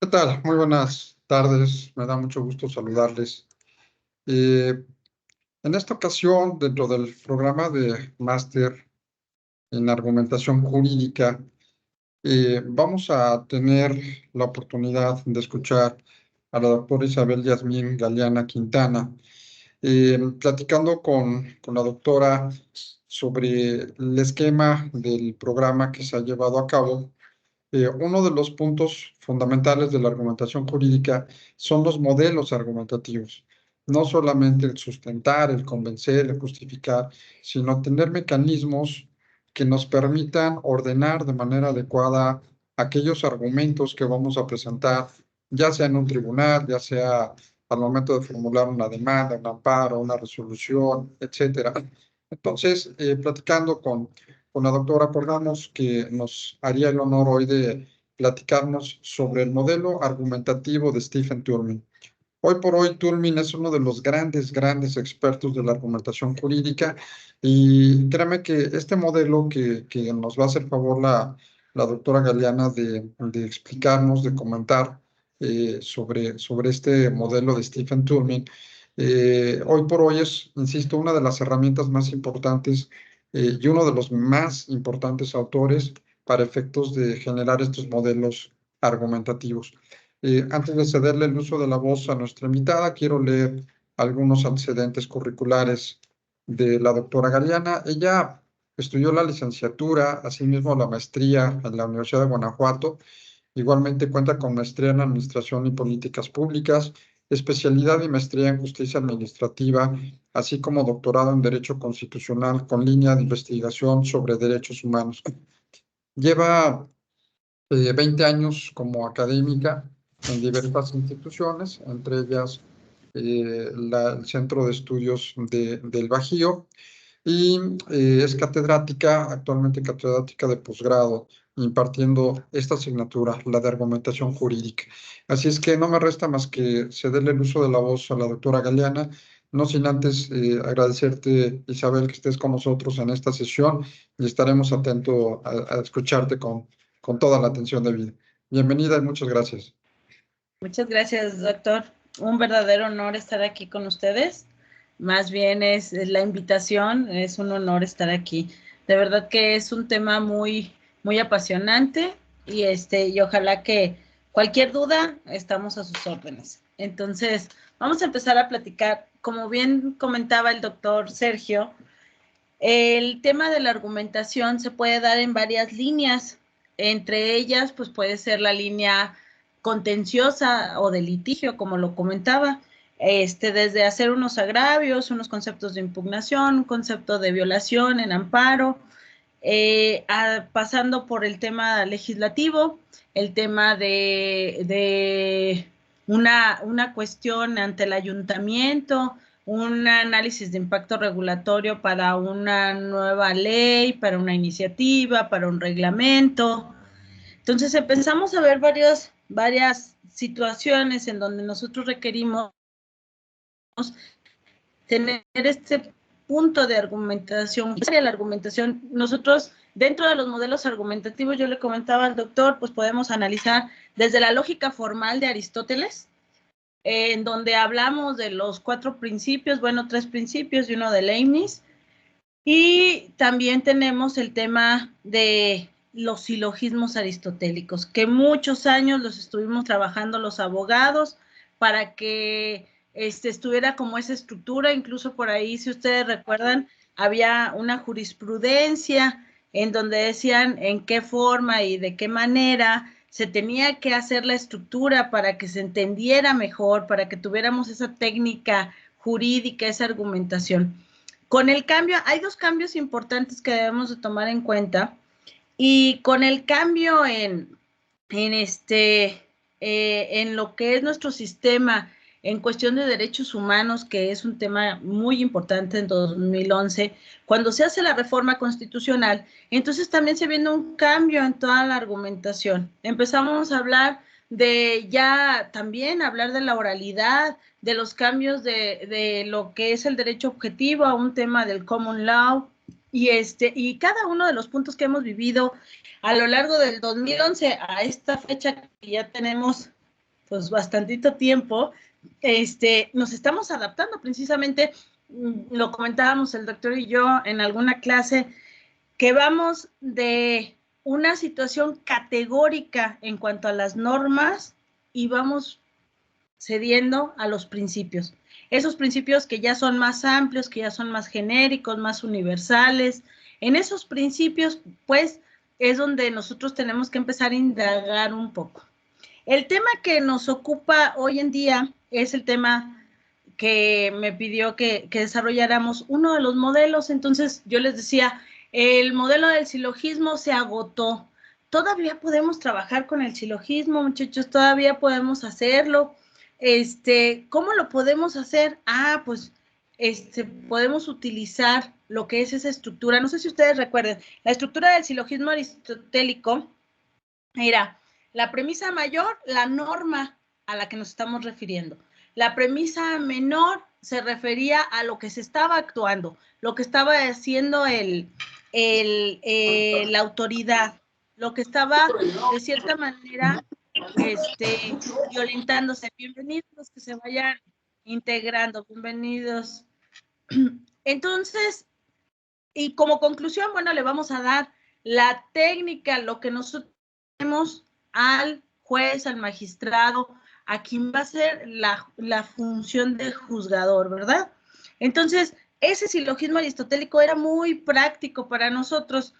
¿Qué tal? Muy buenas tardes. Me da mucho gusto saludarles. Eh, en esta ocasión, dentro del programa de máster en argumentación jurídica, vamos a tener la oportunidad de escuchar a la doctora Isabel Yasmín Galeana Quintana, platicando con la doctora sobre el esquema del programa que se ha llevado a cabo. Uno de los puntos fundamentales de la argumentación jurídica son los modelos argumentativos. No solamente el sustentar, el convencer, el justificar, sino tener mecanismos que nos permitan ordenar de manera adecuada aquellos argumentos que vamos a presentar, ya sea en un tribunal, ya sea al momento de formular una demanda, un amparo, una resolución, etcétera. Entonces, platicando con la doctora, acordamos que nos haría el honor hoy de platicarnos sobre el modelo argumentativo de Stephen Turing. Hoy por hoy, Turing es uno de los grandes expertos de la argumentación jurídica y créame que este modelo que nos va a hacer favor la doctora Galeana de explicarnos, de comentar sobre este modelo de Stephen Turing, hoy por hoy es, insisto, una de las herramientas más importantes y uno de los más importantes autores para efectos de generar estos modelos argumentativos. Antes de cederle el uso de la voz a nuestra invitada, quiero leer algunos antecedentes curriculares de la doctora Galeana. Ella estudió la licenciatura, asimismo la maestría en la Universidad de Guanajuato. Igualmente cuenta con maestría en Administración y Políticas Públicas, especialidad y maestría en Justicia Administrativa, así como doctorado en Derecho Constitucional con línea de investigación sobre derechos humanos. Lleva 20 años como académica en diversas instituciones, entre ellas el Centro de Estudios del Bajío, y es catedrática, actualmente catedrática de posgrado, impartiendo esta asignatura, la de argumentación jurídica. Así es que no me resta más que cederle el uso de la voz a la doctora Galeana, no sin antes agradecerte, Isabel, que estés con nosotros en esta sesión y estaremos atentos a escucharte con toda la atención debida. Bienvenida y muchas gracias. Muchas gracias, doctor. Un verdadero honor estar aquí con ustedes. Más bien es la invitación, es un honor estar aquí. De verdad que es un tema muy apasionante y ojalá que cualquier duda estamos a sus órdenes. Entonces, vamos a empezar a platicar. Como bien comentaba el doctor Sergio, el tema de la argumentación se puede dar en varias líneas. Entre ellas, pues puede ser la línea contenciosa o de litigio, como lo comentaba, desde hacer unos agravios, unos conceptos de impugnación, un concepto de violación en amparo, pasando por el tema legislativo, el tema de una cuestión ante el ayuntamiento, un análisis de impacto regulatorio para una nueva ley, para una iniciativa, para un reglamento. Entonces empezamos a ver varias situaciones en donde nosotros requerimos tener este punto de argumentación. La argumentación, nosotros dentro de los modelos argumentativos, yo le comentaba al doctor, pues podemos analizar desde la lógica formal de Aristóteles, en donde hablamos de los 4 principios, bueno, 3 principios y uno de Leibniz, y también tenemos el tema de los silogismos aristotélicos, que muchos años los estuvimos trabajando los abogados para que estuviera como esa estructura. Incluso por ahí, si ustedes recuerdan, había una jurisprudencia en donde decían en qué forma y de qué manera se tenía que hacer la estructura para que se entendiera mejor, para que tuviéramos esa técnica jurídica, esa argumentación. Con el cambio, hay 2 cambios importantes que debemos de tomar en cuenta, y con el cambio en lo que es nuestro sistema en cuestión de derechos humanos, que es un tema muy importante en 2011, cuando se hace la reforma constitucional, entonces también se viene un cambio en toda la argumentación. Empezamos a hablar de ya también hablar de la oralidad, de los cambios de lo que es el derecho objetivo a un tema del common law, y cada uno de los puntos que hemos vivido a lo largo del 2011 a esta fecha que ya tenemos pues bastantito tiempo, nos estamos adaptando precisamente, lo comentábamos el doctor y yo en alguna clase, que vamos de una situación categórica en cuanto a las normas y vamos cediendo a los principios. Esos principios que ya son más amplios, que ya son más genéricos, más universales. En esos principios, pues, es donde nosotros tenemos que empezar a indagar un poco. El tema que nos ocupa hoy en día es el tema que me pidió que desarrolláramos uno de los modelos. Entonces, yo les decía, el modelo del silogismo se agotó. Todavía podemos trabajar con el silogismo, muchachos, todavía podemos hacerlo. ¿Cómo lo podemos hacer? Pues, podemos utilizar lo que es esa estructura. No sé si ustedes recuerden, la estructura del silogismo aristotélico era la premisa mayor, la norma a la que nos estamos refiriendo. La premisa menor se refería a lo que se estaba actuando, lo que estaba haciendo la autoridad, lo que estaba de cierta manera violentándose. Bienvenidos los que se vayan integrando, bienvenidos. Entonces, y como conclusión, bueno, le vamos a dar la técnica, lo que nosotros tenemos al juez, al magistrado, a quien va a ser la función de juzgador, ¿verdad? Entonces, ese silogismo aristotélico era muy práctico para nosotros.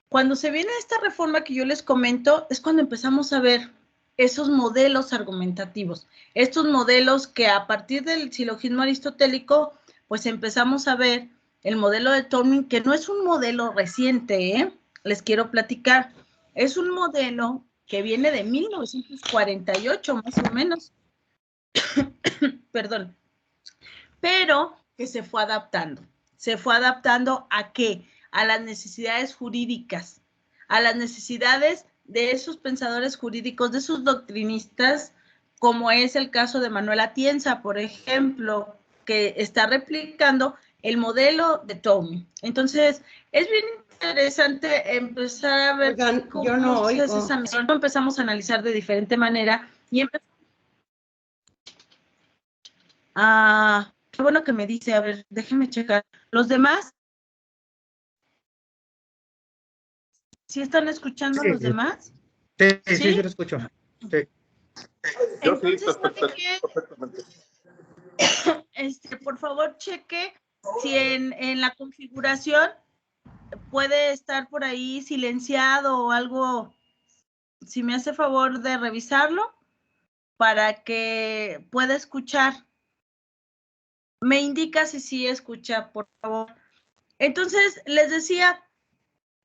Cuando se viene esta reforma que yo les comento, es cuando empezamos a ver esos modelos argumentativos, estos modelos que a partir del silogismo aristotélico, pues empezamos a ver el modelo de Tolman, que no es un modelo reciente, les quiero platicar, es un modelo que viene de 1948, más o menos, perdón, pero que se fue adaptando. ¿Se fue adaptando a qué? A las necesidades jurídicas, a las necesidades de esos pensadores jurídicos, de esos doctrinistas, como es el caso de Manuel Atienza, por ejemplo, que está replicando el modelo de Tolman. Entonces, es bien interesante empezar a ver cómo se hace esa misión. Empezamos a analizar de diferente manera y empezamos qué bueno que me dice, a ver, déjenme checar. ¿Los demás? ¿Sí están escuchando a los demás? Sí, lo escucho. Sí. Entonces, perfectamente. Por favor, cheque si en la configuración puede estar por ahí silenciado o algo, si me hace favor de revisarlo para que pueda escuchar. Me indica si sí escucha, por favor. Entonces, les decía,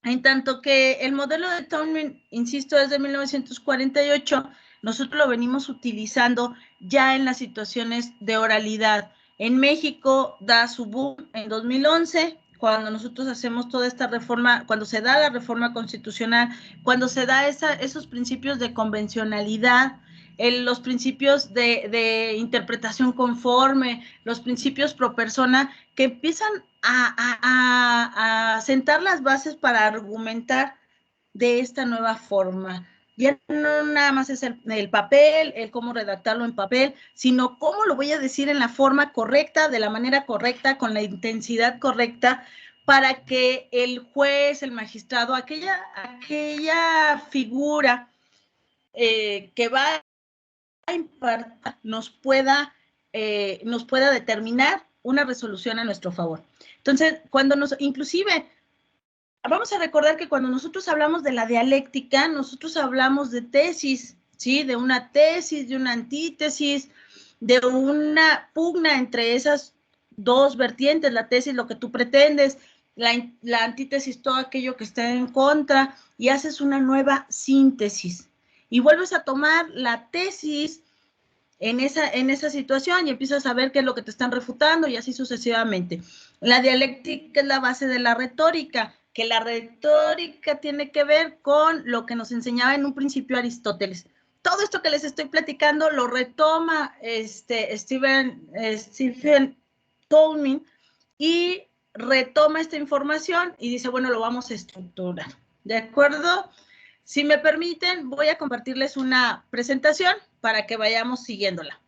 en tanto que el modelo de Tolman, insisto, es de 1948, nosotros lo venimos utilizando ya en las situaciones de oralidad. En México da su boom en 2011, cuando nosotros hacemos toda esta reforma, cuando se da la reforma constitucional, cuando se da esos principios de convencionalidad, los principios de interpretación conforme, los principios pro persona, que empiezan a sentar las bases para argumentar de esta nueva forma. Ya no nada más es el papel, el cómo redactarlo en papel, sino cómo lo voy a decir en la forma correcta, de la manera correcta, con la intensidad correcta, para que el juez, el magistrado, aquella figura que va a impartir nos pueda determinar una resolución a nuestro favor. Entonces, inclusive, vamos a recordar que cuando nosotros hablamos de la dialéctica, nosotros hablamos de tesis, ¿sí? De una tesis, de una antítesis, de una pugna entre esas dos vertientes, la tesis, lo que tú pretendes, la antítesis, todo aquello que está en contra, y haces una nueva síntesis. Y vuelves a tomar la tesis en esa situación y empiezas a ver qué es lo que te están refutando y así sucesivamente. La dialéctica es la base de la retórica, que la retórica tiene que ver con lo que nos enseñaba en un principio Aristóteles. Todo esto que les estoy platicando lo retoma Stephen Tolman y retoma esta información y dice, bueno, lo vamos a estructurar. ¿De acuerdo? Si me permiten, voy a compartirles una presentación para que vayamos siguiéndola.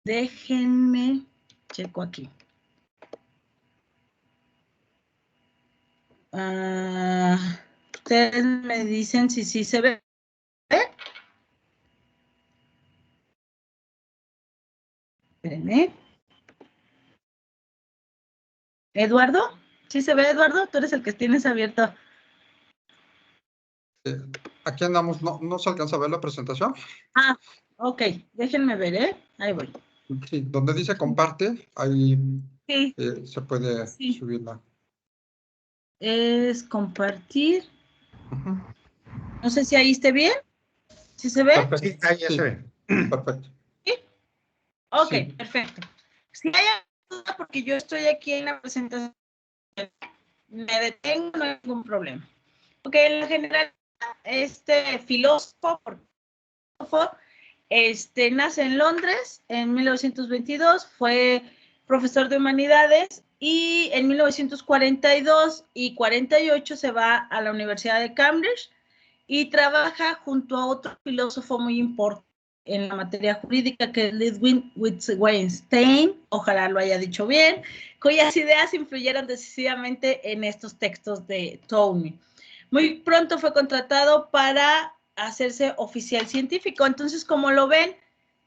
Déjenme, checo aquí. Ustedes me dicen si sí se ve. Espérenme. ¿Eduardo? ¿Sí se ve, Eduardo? Tú eres el que tienes abierto. Aquí andamos, no se alcanza a ver la presentación. Ah, ok, déjenme ver, ¿eh? Ahí voy. Sí, donde dice comparte, ahí Sí, se puede sí. subirla. Es compartir. Ujú. No sé si ahí esté bien. ¿Sí se ve? Perfecto. Sí, ahí ya Sí, se ve. perfecto. ¿Sí? Ok, Sí. perfecto. Si hay duda, porque yo estoy aquí en la presentación, me detengo, no hay ningún problema. Ok, en general, este filósofo, nace en Londres en 1922, fue profesor de humanidades y en 1942 y 48 se va a la Universidad de Cambridge y trabaja junto a otro filósofo muy importante en la materia jurídica, que es Ludwig Wittgenstein, ojalá lo haya dicho bien, cuyas ideas influyeron decisivamente en estos textos de Townley. Muy pronto fue contratado para hacerse oficial científico. Entonces, como lo ven,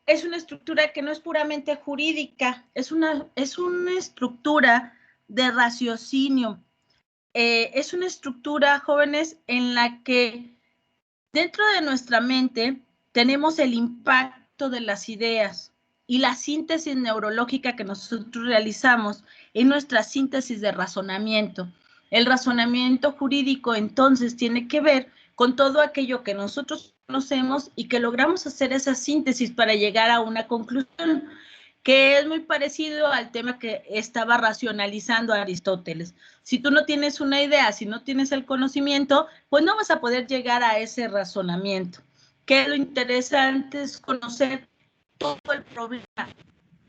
es una estructura que no es puramente jurídica, es una estructura de raciocinio. Es una estructura, jóvenes, en la que dentro de nuestra mente tenemos el impacto de las ideas y la síntesis neurológica que nosotros realizamos en nuestra síntesis de razonamiento. El razonamiento jurídico entonces tiene que ver con todo aquello que nosotros conocemos y que logramos hacer esa síntesis para llegar a una conclusión, que es muy parecido al tema que estaba racionalizando Aristóteles. Si tú no tienes una idea, si no tienes el conocimiento, pues no vas a poder llegar a ese razonamiento. Que lo interesante es conocer todo el problema,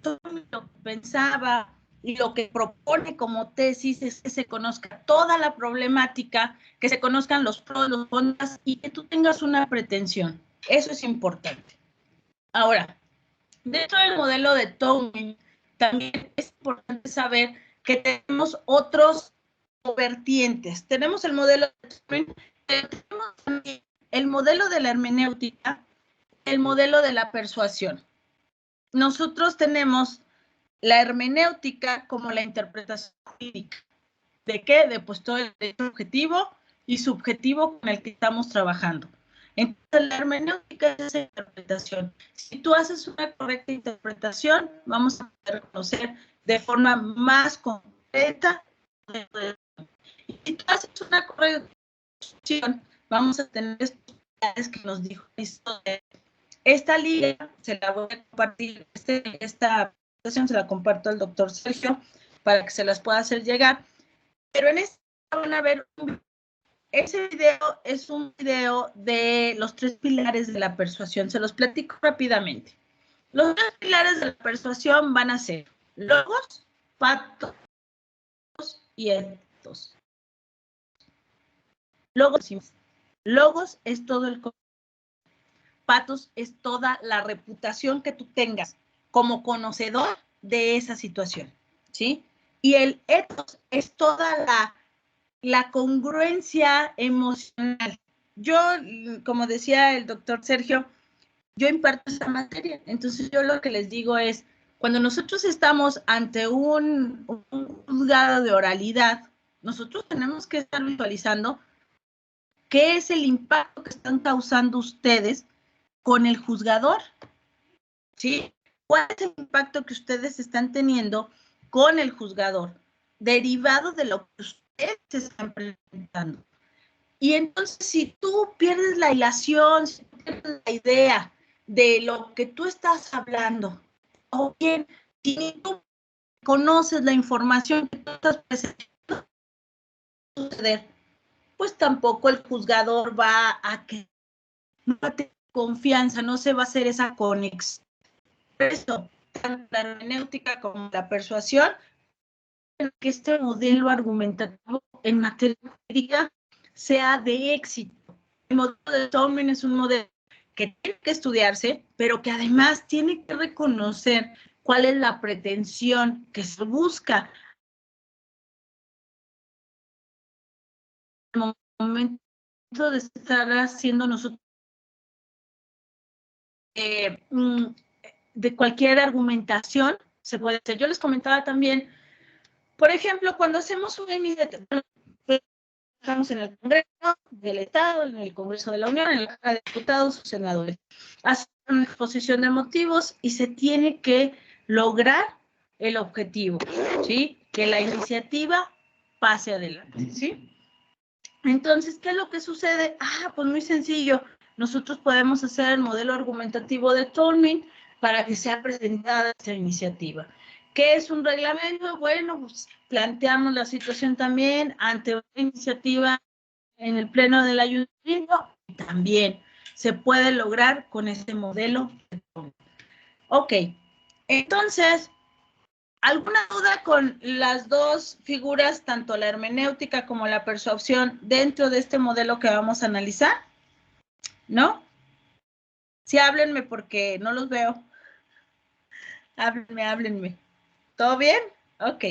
todo lo que pensaba y lo que propone como tesis es que se conozca toda la problemática, que se conozcan los pros, los contras y que tú tengas una pretensión. Eso es importante. Ahora, dentro del modelo de Townley, también es importante saber que tenemos otros vertientes. Tenemos el modelo de Townley, pero tenemos también el modelo de la hermenéutica, el modelo de la persuasión. Nosotros tenemos la hermenéutica como la interpretación jurídica. ¿De qué? De pues todo el derecho objetivo y subjetivo con el que estamos trabajando. Entonces, la hermenéutica es esa interpretación. Si tú haces una correcta interpretación, vamos a poder conocer de forma más concreta. Y si tú haces una correcta interpretación, vamos a tener estos pilares que nos dijo Aristóteles. Esta liga se la voy a compartir, esta presentación se la comparto al doctor Sergio para que se las pueda hacer llegar. Pero en esta van a ver, ese video es un video de los 3 pilares de la persuasión. Se los platico rápidamente. Los 3 pilares de la persuasión van a ser logos, patos y etos. Logos es todo el patos es toda la reputación que tú tengas como conocedor de esa situación, ¿sí? Y el ethos es toda la congruencia emocional. Yo, como decía el doctor Sergio, yo imparto esta materia, entonces yo lo que les digo es, cuando nosotros estamos ante un juzgado de oralidad, nosotros tenemos que estar visualizando qué es el impacto que están causando ustedes con el juzgador, ¿sí? ¿Cuál es el impacto que ustedes están teniendo con el juzgador, derivado de lo que ustedes están presentando? Y entonces, si tú pierdes la ilación, si tú pierdes la idea de lo que tú estás hablando, o bien, si tú conoces la información que tú estás presentando, pues tampoco el juzgador va a que no va a tener confianza, no se va a hacer esa conexión. Por eso, tanto la hermenéutica como la persuasión, que este modelo argumentativo en materia jurídica sea de éxito. El modelo de Tolman es un modelo que tiene que estudiarse, pero que además tiene que reconocer cuál es la pretensión que se busca. En el momento de estar haciendo nosotros de cualquier argumentación, se puede hacer. Yo les comentaba también, por ejemplo, cuando hacemos una iniciativa, estamos en el Congreso del Estado, en el Congreso de la Unión, en la Cámara de Diputados o Senadores. Hacen una exposición de motivos y se tiene que lograr el objetivo, ¿sí? Que la iniciativa pase adelante, ¿sí? Entonces, ¿qué es lo que sucede? Pues muy sencillo. Nosotros podemos hacer el modelo argumentativo de Tolmin para que sea presentada esta iniciativa. ¿Qué es un reglamento? Bueno, pues planteamos la situación también ante una iniciativa en el pleno del ayuntamiento y también se puede lograr con este modelo. Ok, entonces, ¿alguna duda con las dos figuras, tanto la hermenéutica como la persuasión, dentro de este modelo que vamos a analizar? ¿No? Sí, háblenme porque no los veo. Háblenme. ¿Todo bien? Ok.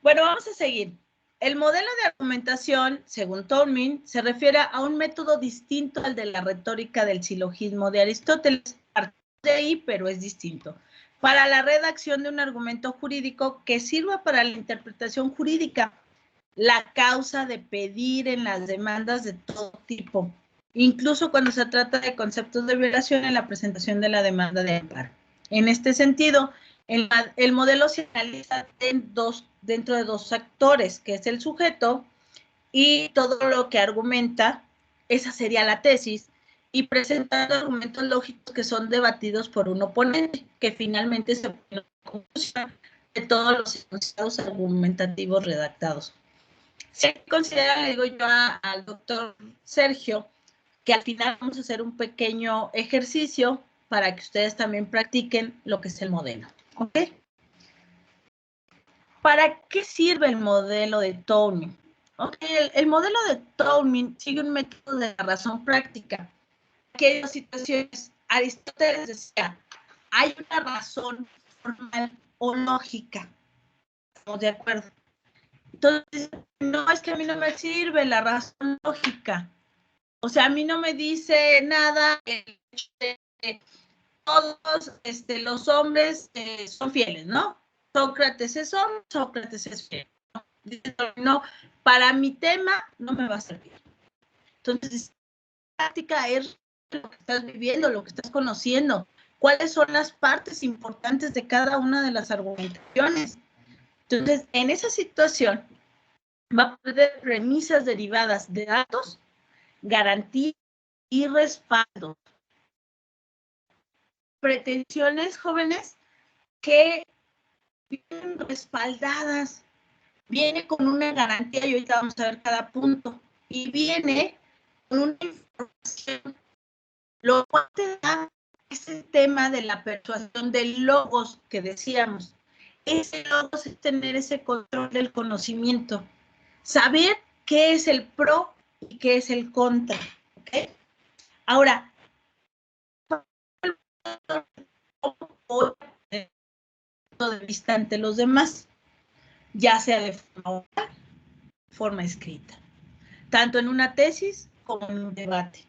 Bueno, vamos a seguir. El modelo de argumentación, según Tolmin, se refiere a un método distinto al de la retórica del silogismo de Aristóteles. Parte de ahí, pero es distinto. Para la redacción de un argumento jurídico que sirva para la interpretación jurídica, la causa de pedir en las demandas de todo tipo, incluso cuando se trata de conceptos de violación en la presentación de la demanda de amparo. En este sentido, el modelo se analiza dentro de dos actores, que es el sujeto y todo lo que argumenta, esa sería la tesis, y presentando argumentos lógicos que son debatidos por un oponente, que finalmente se pone en conclusión de todos los enunciados argumentativos redactados. Se considera, le digo yo al doctor Sergio, que al final vamos a hacer un pequeño ejercicio para que ustedes también practiquen lo que es el modelo. ¿Ok? ¿Para qué sirve el modelo de Tolmin? Okay, el modelo de Tolmin sigue un método de la razón práctica. Aquellas situaciones, Aristóteles decía, hay una razón formal o lógica. ¿Estamos de acuerdo? Entonces, no, es que a mí no me sirve la razón lógica. O sea, a mí no me dice nada todos los hombres son fieles, ¿no? Sócrates es hombre, Sócrates es fiel. No, para mi tema no me va a servir. Entonces, la práctica es lo que estás viviendo, lo que estás conociendo. ¿Cuáles son las partes importantes de cada una de las argumentaciones? Entonces, en esa situación, va a poder premisas derivadas de datos, garantía y respaldo. Pretensiones, jóvenes, que vienen respaldadas, viene con una garantía, y ahorita vamos a ver cada punto, y viene con una información, lo cual te da ese tema de la persuasión del logos que decíamos. Ese logos es tener ese control del conocimiento, saber qué es el pro y qué es el contra, ¿ok? Ahora, de vista ante los demás, ya sea de forma oral, forma escrita, tanto en una tesis como en un debate,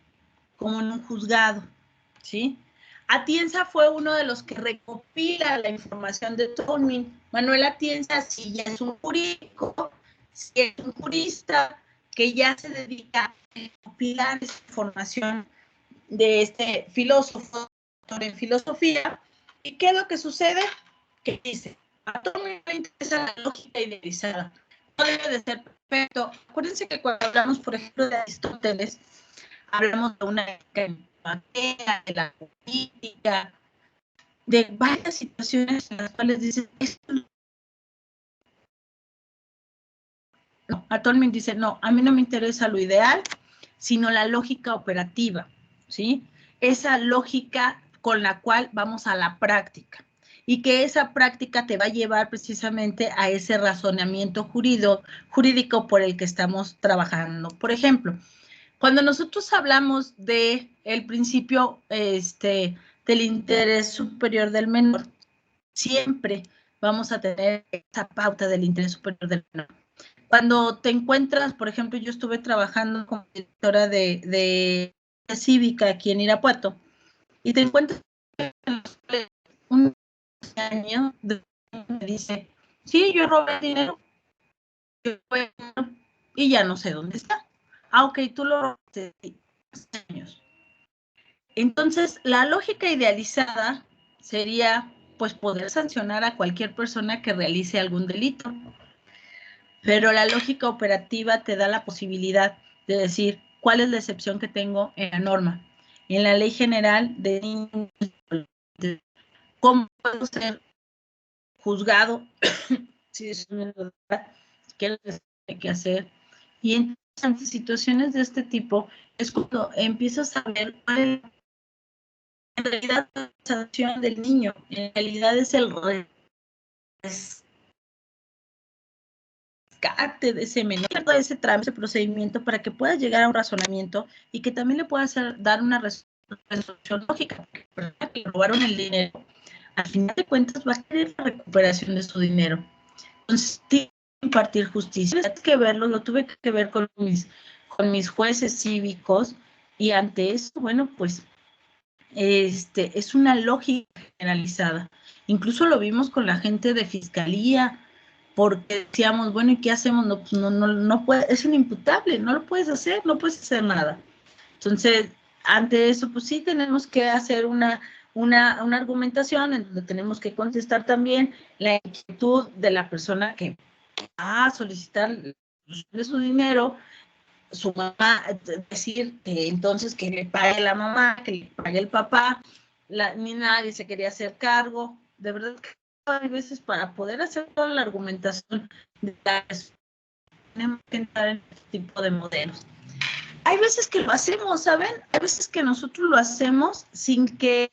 como en un juzgado, ¿sí? Atienza fue uno de los que recopila la información de Tolmin. Manuel Atienza sí ya es un jurídico, sí es un jurista que ya se dedica a recopilar esa información de este filósofo, doctor en filosofía. ¿Y qué es lo que sucede? Que dice, a Tolmin le interesa la lógica idealizada. No debe de ser perfecto. Acuérdense que cuando hablamos, por ejemplo, de Aristóteles, hablamos de una materia, de la política, de varias situaciones en las cuales dicen, no, a Tolmin dice, no, a mí no me interesa lo ideal, sino la lógica operativa, ¿sí? Esa lógica con la cual vamos a la práctica. Y que esa práctica te va a llevar precisamente a ese razonamiento jurídico por el que estamos trabajando. Por ejemplo, Cuando nosotros hablamos de el principio del interés superior del menor, siempre vamos a tener esa pauta del interés superior del menor. Cuando te encuentras, por ejemplo, yo estuve trabajando como directora de cívica aquí en Irapuato, y te encuentras un año me dice, sí, yo robé dinero, y ya no sé dónde está. Ah, ok, tú lo robaste hace años. Entonces, la lógica idealizada sería, pues, poder sancionar a cualquier persona que realice algún delito. Pero la lógica operativa te da la posibilidad de decir cuál es la excepción que tengo en la norma. En la ley general de niños, cómo puedo ser juzgado si es menor de edad, qué es lo que hay que hacer. Y en situaciones de este tipo es cuando empiezas a ver cuál es en realidad la sanción del niño, en realidad es el rescate de ese menor, de ese trámite, ese procedimiento para que pueda llegar a un razonamiento y que también le pueda dar una resolución lógica. Porque que robaron el dinero, al final de cuentas va a querer la recuperación de su dinero. Entonces, tiene que impartir justicia. Hay que verlo, lo tuve que ver con mis jueces cívicos y ante esto, bueno, pues es una lógica generalizada. Incluso lo vimos con la gente de fiscalía, porque decíamos, bueno, ¿y qué hacemos? No, pues no puede, es inimputable, no lo puedes hacer, no puedes hacer nada. Entonces, ante eso, pues sí tenemos que hacer una argumentación en donde tenemos que contestar también la inquietud de la persona que va a solicitar de su dinero, su mamá, decir que entonces que le pague la mamá, que le pague el papá, ni nadie se quería hacer cargo. De verdad que hay veces para poder hacer toda la argumentación de tenemos que entrar en este tipo de modelos. Hay veces que lo hacemos, ¿saben? Hay veces que nosotros lo hacemos sin que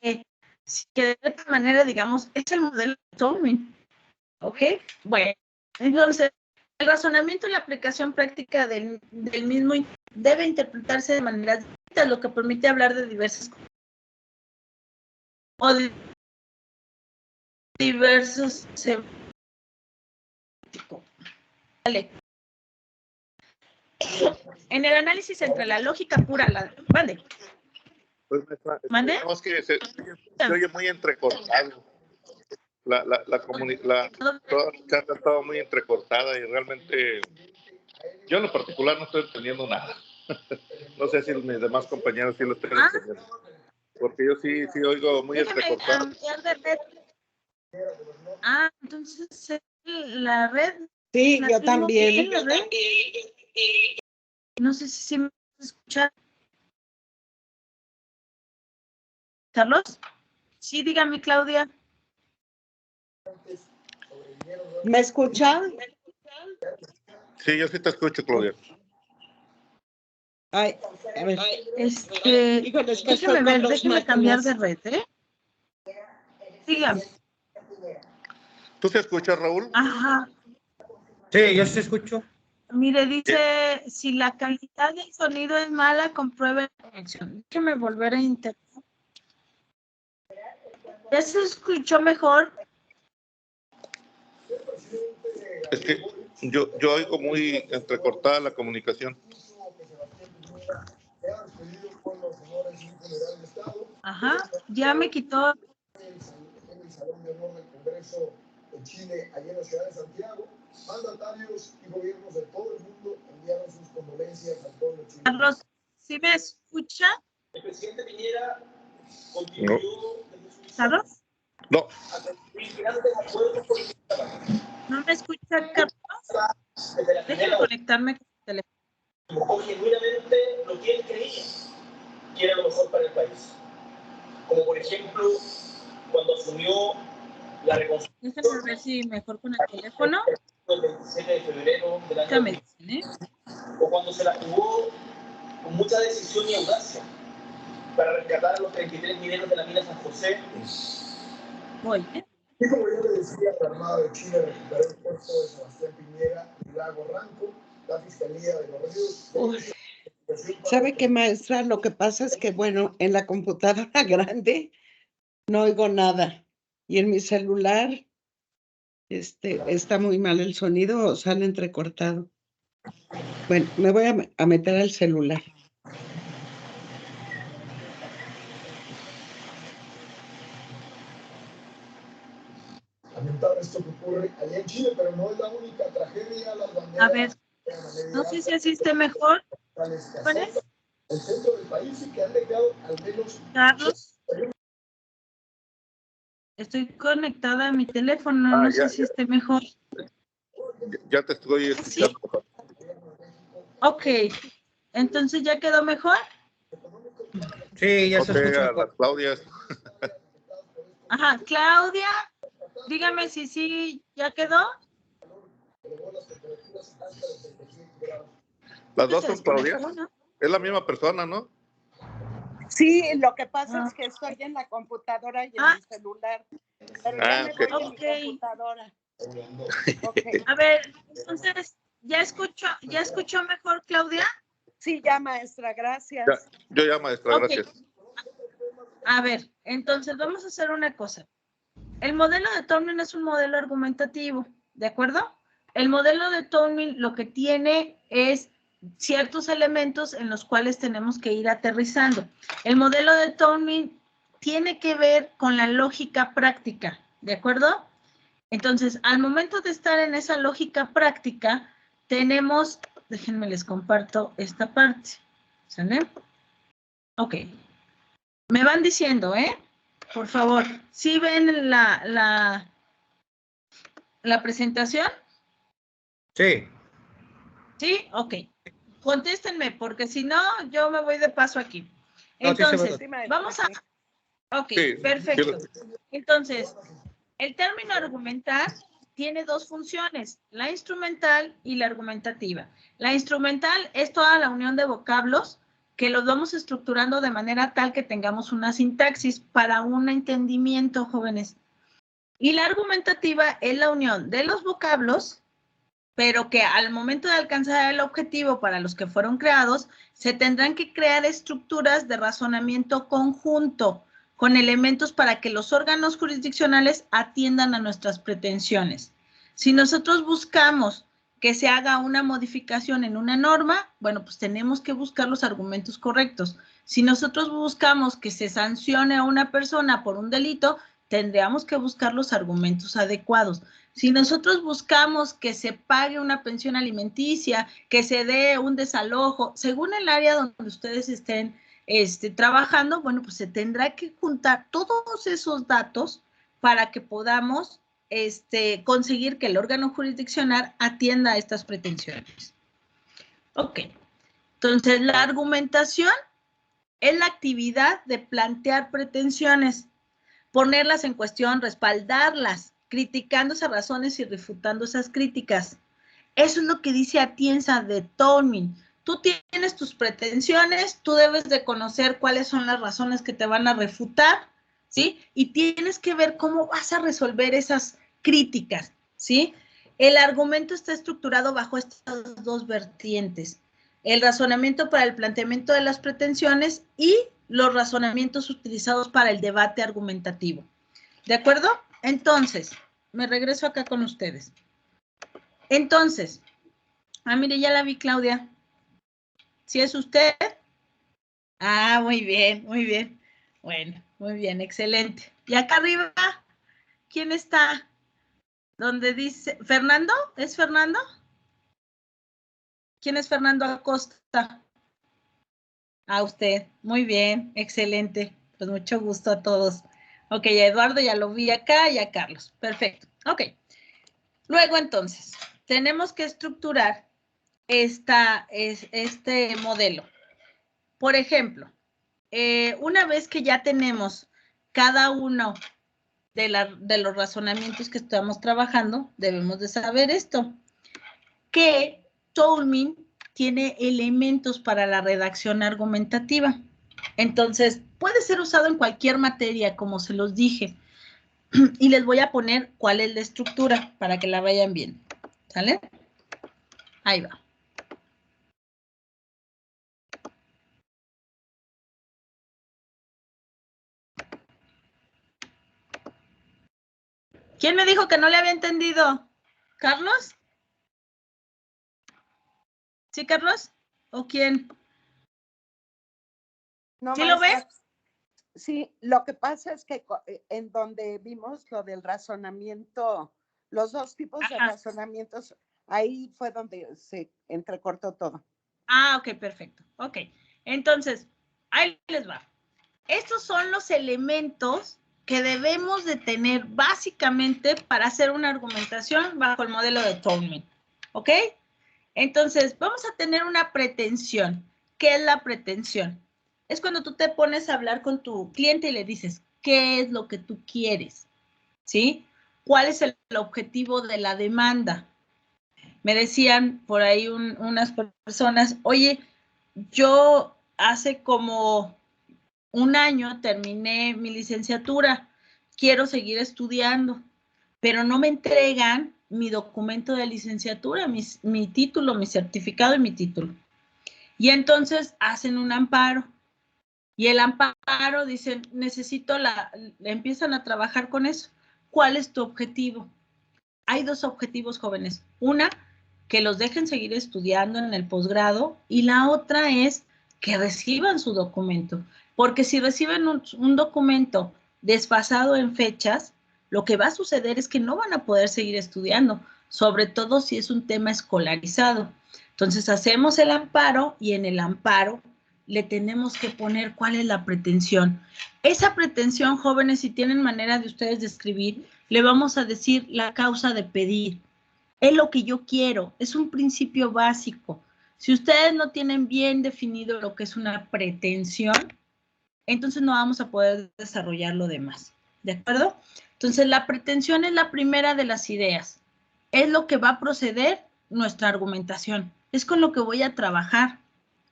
de otra manera digamos, es el modelo de Tolman. ¿Ok? Bueno, entonces, el razonamiento y la aplicación práctica del mismo debe interpretarse de maneras distintas, lo que permite hablar de diversas o de diversos. Vale. En el análisis entre la lógica pura, mande. Pues, ¿Mande? No, es que se oye muy entrecortado. La charla estaba muy entrecortada y realmente yo en lo particular no estoy entendiendo nada. No sé si mis demás compañeros sí lo están entendiendo. Porque yo sí oigo muy entrecortado. Entonces la red. Sí, yo también. No sé si me escuchan. ¿Carlos? Sí, dígame, Claudia. ¿Me escuchan? Sí, yo sí te escucho, Claudia. Ay, a ver. Híjole, es que déjeme cambiar de red, ¿eh? Dígame. ¿Tú se escuchas, Raúl? Ajá. Sí, yo sí escucho. Mire, dice, si la calidad del sonido es mala, compruebe la conexión. Déjeme volver a intentar. ¿Ya se escuchó mejor? Es que yo oigo muy entrecortada la comunicación. Ajá, ya me quitó. En el Salón de Honor del Congreso de Chile, allá en la ciudad de Santiago, mandatarios y gobiernos de todo el mundo enviaron sus condolencias al pueblo chileno. Carlos, ¿sí me escucha? El presidente Piñera contribuyó ¿No? ¿Carlos? No. ¿No me escucha, Carlos? Déjeme conectarme con el teléfono. Como genuinamente lo que él creía que era lo mejor para el país. Como por ejemplo, cuando asumió la reconstrucción. Déjame ver si mejor con el teléfono. El 27 de febrero del año Déjame, 2000, o cuando se la jugó con mucha decisión y audacia para rescatar a los 33 mineros de la mina San José. Voy, ¿eh? Y como yo le decía, la Armada de Chile recuperó el cuerpo de Sebastián Piñera y Lago Ranco, la Fiscalía de los Ríos ¿Sabe qué, maestra? Lo que pasa es que, bueno, en la computadora grande no oigo nada. Y en mi celular, está muy mal el sonido o sale entrecortado. Bueno, me voy a meter al celular. Lamentable esto que ocurre allá en Chile, pero no es la única tragedia. Las A ver, banderas no sé si así esté mejor. escasean el centro del país y que han dejado al menos Carlos, estoy conectada a mi teléfono, Ah, no ya, sé si esté mejor. ya te estoy ¿Sí? escuchando. Ok, entonces ya quedó mejor. Sí, ya No se te escucha a mejor. las Claudias. Ajá, Claudia, dígame si sí ya quedó. Las Creo que dos se son Claudias. desconectó, ¿no? Es la misma persona, ¿no? Sí, lo que pasa Ah. es que estoy en la computadora y en Ah. mi celular. Pero Ah, ya me voy ok. de mi computadora. Ok. A ver, entonces, ¿ya escuchó mejor, Claudia? Sí, ya, maestra, Ya, gracias. yo ya, maestra, Ok. gracias. A ver, entonces vamos a hacer una cosa. El modelo de Tolman es un modelo argumentativo, ¿de acuerdo? El modelo de Tolman lo que tiene es ciertos elementos en los cuales tenemos que ir aterrizando. El modelo de Tolman tiene que ver con la lógica práctica, ¿de acuerdo? Entonces, al momento de estar en esa lógica práctica, tenemos, déjenme les comparto esta parte, ¿sale? Ok. Me van diciendo, por favor, ¿sí ven la presentación? Sí. ¿Sí? Ok. Contéstenme, porque si no, yo me voy de paso aquí. No, sí se ve. Entonces, Sí, maestra, vamos a... sí. Ok, Sí, perfecto. sí. Entonces, el término argumentar tiene dos funciones, la instrumental y la argumentativa. La instrumental es toda la unión de vocablos que los vamos estructurando de manera tal que tengamos una sintaxis para un entendimiento, jóvenes. Y la argumentativa es la unión de los vocablos, pero que al momento de alcanzar el objetivo para los que fueron creados, se tendrán que crear estructuras de razonamiento conjunto con elementos para que los órganos jurisdiccionales atiendan a nuestras pretensiones. Si nosotros buscamos que se haga una modificación en una norma, bueno, pues tenemos que buscar los argumentos correctos. Si nosotros buscamos que se sancione a una persona por un delito, tendríamos que buscar los argumentos adecuados. Si nosotros buscamos que se pague una pensión alimenticia, que se dé un desalojo, según el área donde ustedes estén trabajando, bueno, pues se tendrá que juntar todos esos datos para que podamos conseguir que el órgano jurisdiccional atienda a estas pretensiones. Ok, entonces la argumentación es la actividad de plantear pretensiones, ponerlas en cuestión, respaldarlas, criticando esas razones y refutando esas críticas. Eso es lo que dice Atienza de Tolman. Tú tienes tus pretensiones, tú debes de conocer cuáles son las razones que te van a refutar, ¿sí? Y tienes que ver cómo vas a resolver esas críticas, ¿sí? El argumento está estructurado bajo estas dos vertientes. El razonamiento para el planteamiento de las pretensiones y los razonamientos utilizados para el debate argumentativo. ¿De acuerdo? Entonces, me regreso acá con ustedes. Entonces, mire, ya la vi, Claudia. ¿Sí es usted? Ah, muy bien, muy bien. Bueno, muy bien, excelente. Y acá arriba, ¿quién está? Donde dice, ¿Fernando? ¿Es Fernando? ¿Quién es Fernando Acosta? A usted. Muy bien, excelente. Pues mucho gusto a todos. Ok, a Eduardo ya lo vi acá y a Carlos. Perfecto. Ok. Luego entonces, tenemos que estructurar este modelo. Por ejemplo, una vez que ya tenemos cada uno de los razonamientos que estamos trabajando, debemos de saber esto, que Tolman tiene elementos para la redacción argumentativa. Entonces, puede ser usado en cualquier materia, como se los dije. Y les voy a poner cuál es la estructura para que la vayan viendo. ¿Sale? Ahí va. ¿Quién me dijo que no le había entendido? ¿Carlos? ¿Sí, Carlos? ¿O quién? No, ¿Sí lo maestra. ves? Sí, lo que pasa es que en donde vimos lo del razonamiento, los dos tipos de razonamientos, ahí fue donde se entrecortó todo. Ah, ok, perfecto. Ok, entonces, ahí les va. Estos son los elementos que debemos de tener básicamente para hacer una argumentación bajo el modelo de Tolman. ¿Ok? Entonces, vamos a tener una pretensión. ¿Qué es la pretensión? Es cuando tú te pones a hablar con tu cliente y le dices, ¿qué es lo que tú quieres? ¿Sí? ¿Cuál es el objetivo de la demanda? Me decían por ahí unas personas, oye, yo hace como un año terminé mi licenciatura, quiero seguir estudiando, pero no me entregan mi documento de licenciatura, mi título, mi certificado y mi título. Y entonces hacen un amparo. Y el amparo, dicen, empiezan a trabajar con eso. ¿Cuál es tu objetivo? Hay dos objetivos, jóvenes. Una, que los dejen seguir estudiando en el posgrado, y la otra es que reciban su documento. Porque si reciben un documento desfasado en fechas, lo que va a suceder es que no van a poder seguir estudiando, sobre todo si es un tema escolarizado. Entonces hacemos el amparo y en el amparo le tenemos que poner cuál es la pretensión. Esa pretensión, jóvenes, si tienen manera de ustedes de escribir, le vamos a decir la causa de pedir. Es lo que yo quiero, es un principio básico. Si ustedes no tienen bien definido lo que es una pretensión, entonces no vamos a poder desarrollar lo demás. ¿De acuerdo? Entonces, la pretensión es la primera de las ideas. Es lo que va a proceder nuestra argumentación. Es con lo que voy a trabajar.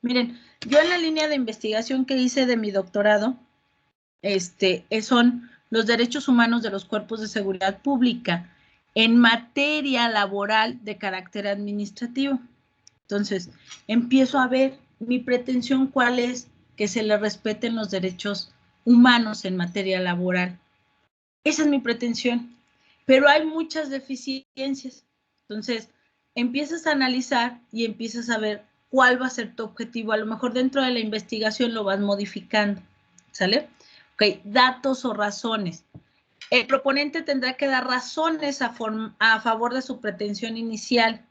Miren, yo en la línea de investigación que hice de mi doctorado, son los derechos humanos de los cuerpos de seguridad pública en materia laboral de carácter administrativo. Entonces, empiezo a ver mi pretensión cuál es, que se le respeten los derechos humanos en materia laboral. Esa es mi pretensión, pero hay muchas deficiencias. Entonces, empiezas a analizar y empiezas a ver cuál va a ser tu objetivo. A lo mejor dentro de la investigación lo vas modificando, ¿sale? Ok, datos o razones. El proponente tendrá que dar razones a favor de su pretensión inicial.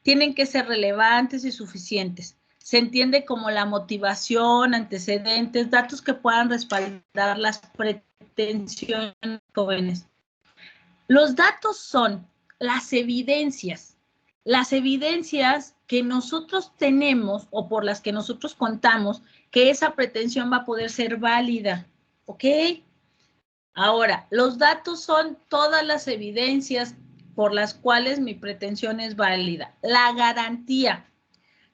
Tienen que ser relevantes y suficientes. Se entiende como la motivación, antecedentes, datos que puedan respaldar las pretensiones jóvenes. Los datos son las evidencias que nosotros tenemos o por las que nosotros contamos que esa pretensión va a poder ser válida, ¿ok? Ahora, los datos son todas las evidencias por las cuales mi pretensión es válida. La garantía.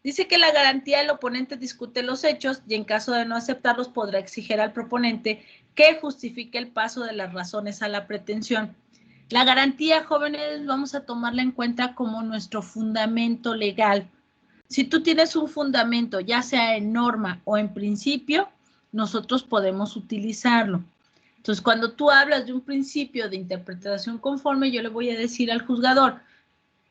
Dice que la garantía el oponente discute los hechos y en caso de no aceptarlos podrá exigir al proponente que justifique el paso de las razones a la pretensión. La garantía, jóvenes, vamos a tomarla en cuenta como nuestro fundamento legal. Si tú tienes un fundamento, ya sea en norma o en principio, nosotros podemos utilizarlo. Entonces, cuando tú hablas de un principio de interpretación conforme, yo le voy a decir al juzgador,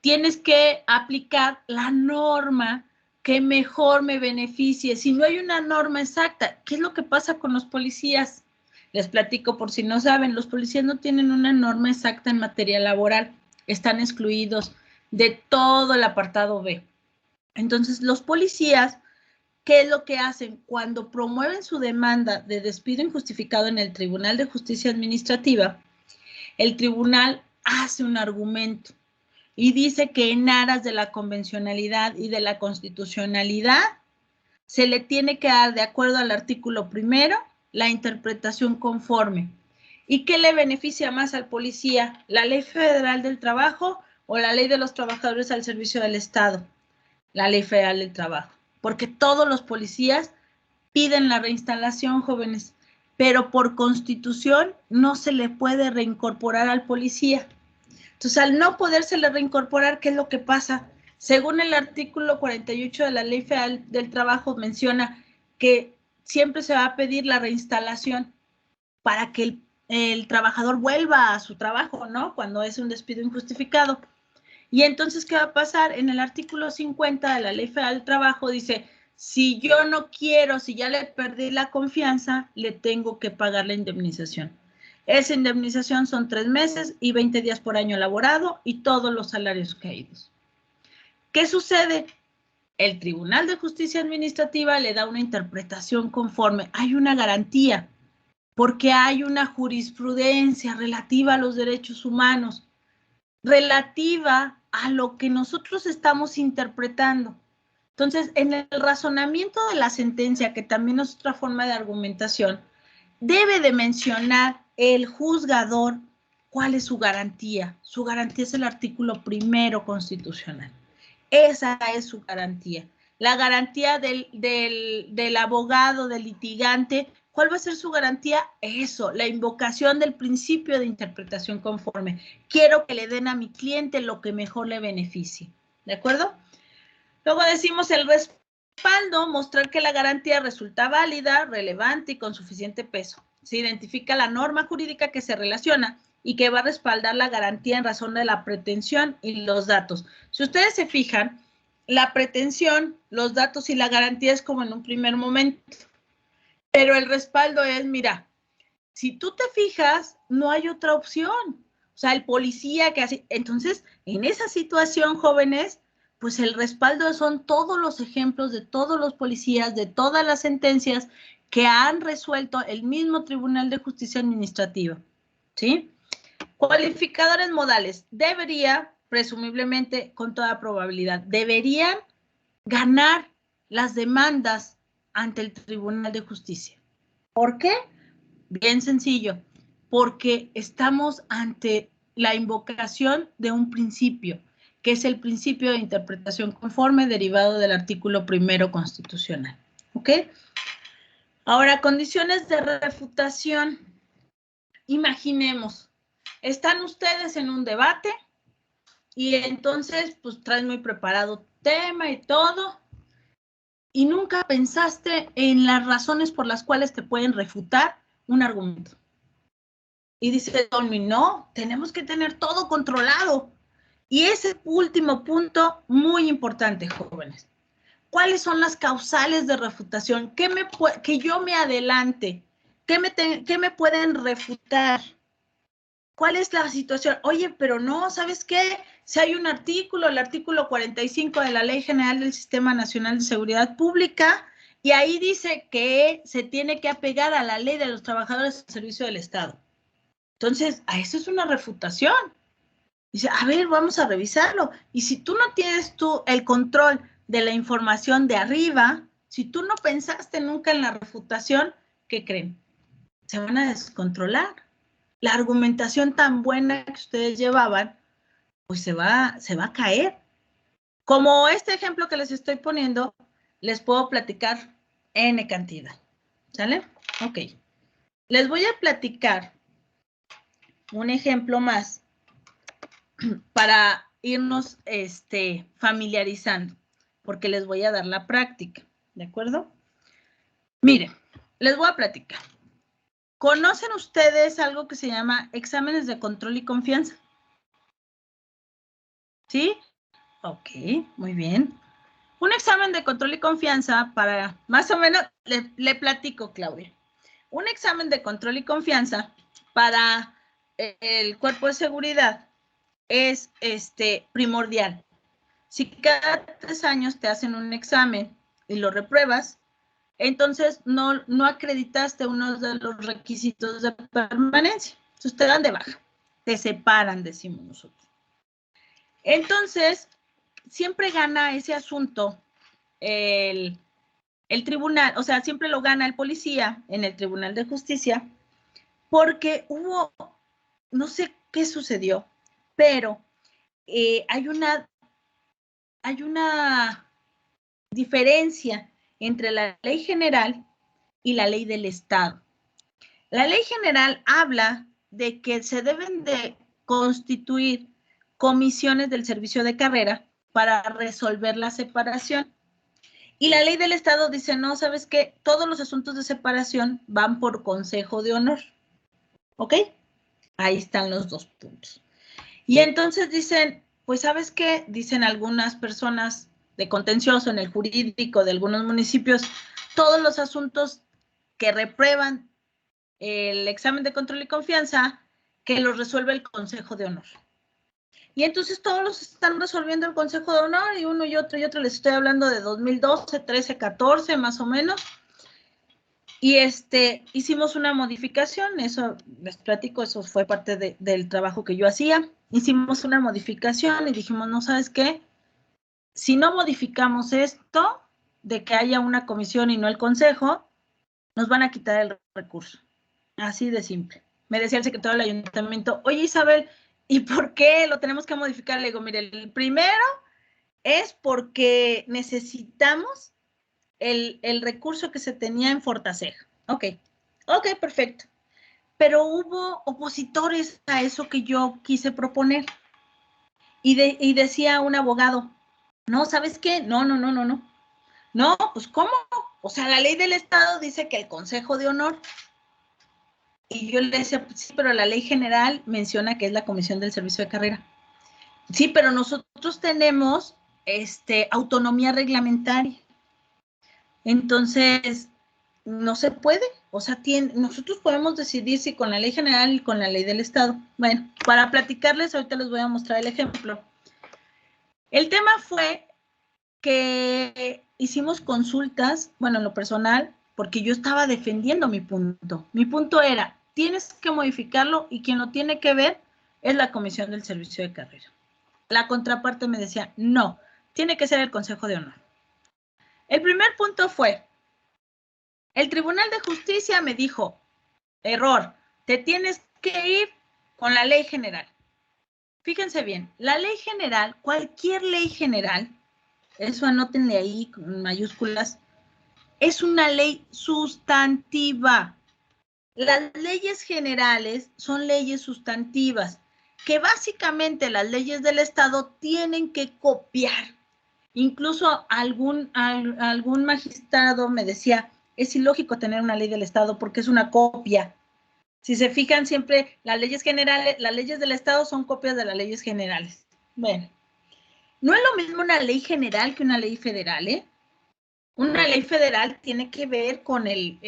tienes que aplicar la norma que mejor me beneficie. Si no hay una norma exacta, ¿qué es lo que pasa con los policías? Les platico por si no saben, los policías no tienen una norma exacta en materia laboral, están excluidos de todo el apartado B. Entonces, los policías, ¿qué es lo que hacen? Cuando promueven su demanda de despido injustificado en el Tribunal de Justicia Administrativa, el tribunal hace un argumento y dice que en aras de la convencionalidad y de la constitucionalidad se le tiene que dar, de acuerdo al artículo primero, la interpretación conforme. ¿Y qué le beneficia más al policía? ¿La Ley Federal del Trabajo o la Ley de los Trabajadores al Servicio del Estado? La Ley Federal del Trabajo. Porque todos los policías piden la reinstalación, jóvenes, pero por constitución no se le puede reincorporar al policía. Entonces, al no podérsele reincorporar, ¿qué es lo que pasa? Según el artículo 48 de la Ley Federal del Trabajo, menciona que siempre se va a pedir la reinstalación para que el trabajador vuelva a su trabajo, ¿no? Cuando es un despido injustificado. Y entonces, ¿qué va a pasar? En el artículo 50 de la Ley Federal del Trabajo dice, si yo no quiero, si ya le perdí la confianza, le tengo que pagar la indemnización. Esa indemnización son 3 meses y 20 días por año laborado y todos los salarios caídos. ¿Qué sucede? El Tribunal de Justicia Administrativa le da una interpretación conforme. Hay una garantía, porque hay una jurisprudencia relativa a los derechos humanos, relativa a lo que nosotros estamos interpretando. Entonces, en el razonamiento de la sentencia, que también es otra forma de argumentación, debe de mencionar el juzgador cuál es su garantía. Su garantía es el artículo 1 constitucional. Esa es su garantía. La garantía del abogado, del litigante, ¿cuál va a ser su garantía? Eso, la invocación del principio de interpretación conforme. Quiero que le den a mi cliente lo que mejor le beneficie. ¿De acuerdo? Luego decimos el respaldo, mostrar que la garantía resulta válida, relevante y con suficiente peso. Se identifica la norma jurídica que se relaciona y que va a respaldar la garantía en razón de la pretensión y los datos. Si ustedes se fijan, la pretensión, los datos y la garantía es como en un primer momento, pero el respaldo es, mira, si tú te fijas, no hay otra opción. O sea, el policía que hace, entonces, en esa situación, jóvenes, pues el respaldo son todos los ejemplos de todos los policías, de todas las sentencias que han resuelto el mismo Tribunal de Justicia Administrativa, ¿sí? Cualificadores modales. Debería, presumiblemente, con toda probabilidad, deberían ganar las demandas ante el Tribunal de Justicia. ¿Por qué? Bien sencillo, porque estamos ante la invocación de un principio, que es el principio de interpretación conforme derivado del artículo 1 constitucional. ¿Ok? Ahora, condiciones de refutación. Imaginemos, están ustedes en un debate y entonces pues traen muy preparado tema y todo y nunca pensaste en las razones por las cuales te pueden refutar un argumento. Y dice Dolmy, no, tenemos que tener todo controlado. Y ese último punto, muy importante, jóvenes. ¿Cuáles son las causales de refutación? Que yo me adelante. ¿Qué me pueden refutar? ¿Cuál es la situación? Oye, pero no, ¿sabes qué? Si hay un artículo, el artículo 45 de la Ley General del Sistema Nacional de Seguridad Pública, y ahí dice que se tiene que apegar a la Ley de los Trabajadores al Servicio del Estado. Entonces, a eso es una refutación. Dice, a ver, vamos a revisarlo. Y si tú no tienes el control de la información de arriba, si tú no pensaste nunca en la refutación, ¿qué creen? Se van a descontrolar. La argumentación tan buena que ustedes llevaban, pues se va a caer. Como este ejemplo que les estoy poniendo, les puedo platicar N cantidad. ¿Sale? Ok. Les voy a platicar un ejemplo más para irnos familiarizando, porque les voy a dar la práctica, ¿de acuerdo? Miren, les voy a platicar. ¿Conocen ustedes algo que se llama exámenes de control y confianza? ¿Sí? Ok, muy bien. Un examen de control y confianza para, más o menos, le platico, Claudia. Un examen de control y confianza para el cuerpo de seguridad es primordial. Si cada 3 años te hacen un examen y lo repruebas, entonces no acreditaste uno de los requisitos de permanencia. Entonces te dan de baja, te separan, decimos nosotros. Entonces, siempre gana ese asunto el tribunal, o sea, siempre lo gana el policía en el Tribunal de Justicia, porque no sé qué sucedió, pero hay una diferencia entre la ley general y la ley del Estado. La ley general habla de que se deben de constituir comisiones del servicio de carrera para resolver la separación. Y la ley del Estado dice, no, ¿sabes qué? Todos los asuntos de separación van por consejo de honor. ¿Ok? Ahí están los 2 puntos. Y entonces dicen, pues ¿sabes qué? Dicen algunas personas de contencioso en el jurídico de algunos municipios, todos los asuntos que reprueban el examen de control y confianza, que los resuelve el Consejo de Honor. Y entonces todos los están resolviendo el Consejo de Honor, y uno y otro, les estoy hablando de 2012, 13, 14, más o menos. Y hicimos una modificación, eso les platico, eso fue parte del trabajo que yo hacía. Hicimos una modificación y dijimos, no, ¿sabes qué? Si no modificamos esto, de que haya una comisión y no el consejo, nos van a quitar el recurso. Así de simple. Me decía el secretario del ayuntamiento, oye Isabel, ¿y por qué lo tenemos que modificar? Le digo, mire, el primero es porque necesitamos el recurso que se tenía en Fortaseg. Ok, perfecto. Pero hubo opositores a eso que yo quise proponer. Y decía un abogado, no, ¿sabes qué? No. No, pues ¿cómo? O sea, la ley del Estado dice que el Consejo de Honor. Y yo le decía, pues sí, pero la ley general menciona que es la Comisión del Servicio de Carrera. Sí, pero nosotros tenemos autonomía reglamentaria. Entonces, no se puede. O sea, nosotros podemos decidir si con la ley general y con la ley del Estado. Bueno, para platicarles, ahorita les voy a mostrar el ejemplo. El tema fue que hicimos consultas, bueno, en lo personal, porque yo estaba defendiendo mi punto. Mi punto era, tienes que modificarlo y quien lo tiene que ver es la Comisión del Servicio de Carrera. La contraparte me decía, no, tiene que ser el Consejo de Honor. El primer punto fue, el Tribunal de Justicia me dijo, error, te tienes que ir con la ley general. Fíjense bien, la ley general, cualquier ley general, eso anótenle ahí con mayúsculas, es una ley sustantiva. Las leyes generales son leyes sustantivas, que básicamente las leyes del Estado tienen que copiar. Incluso algún magistrado me decía, es ilógico tener una ley del Estado porque es una copia. Si se fijan siempre, las leyes generales, las leyes del Estado son copias de las leyes generales. Bueno, no es lo mismo una ley general que una ley federal, ¿eh? Una ley federal tiene que ver con el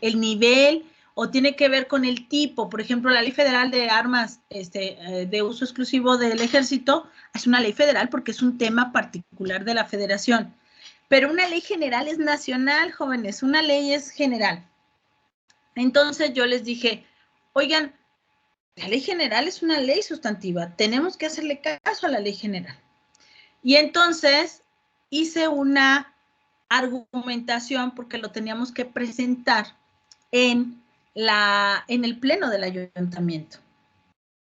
nivel o tiene que ver con el tipo. Por ejemplo, la ley federal de armas de uso exclusivo del ejército es una ley federal porque es un tema particular de la federación. Pero una ley general es nacional, jóvenes, una ley es general. Entonces yo les dije, oigan, la ley general es una ley sustantiva, tenemos que hacerle caso a la ley general. Y entonces hice una argumentación porque lo teníamos que presentar en el pleno del ayuntamiento,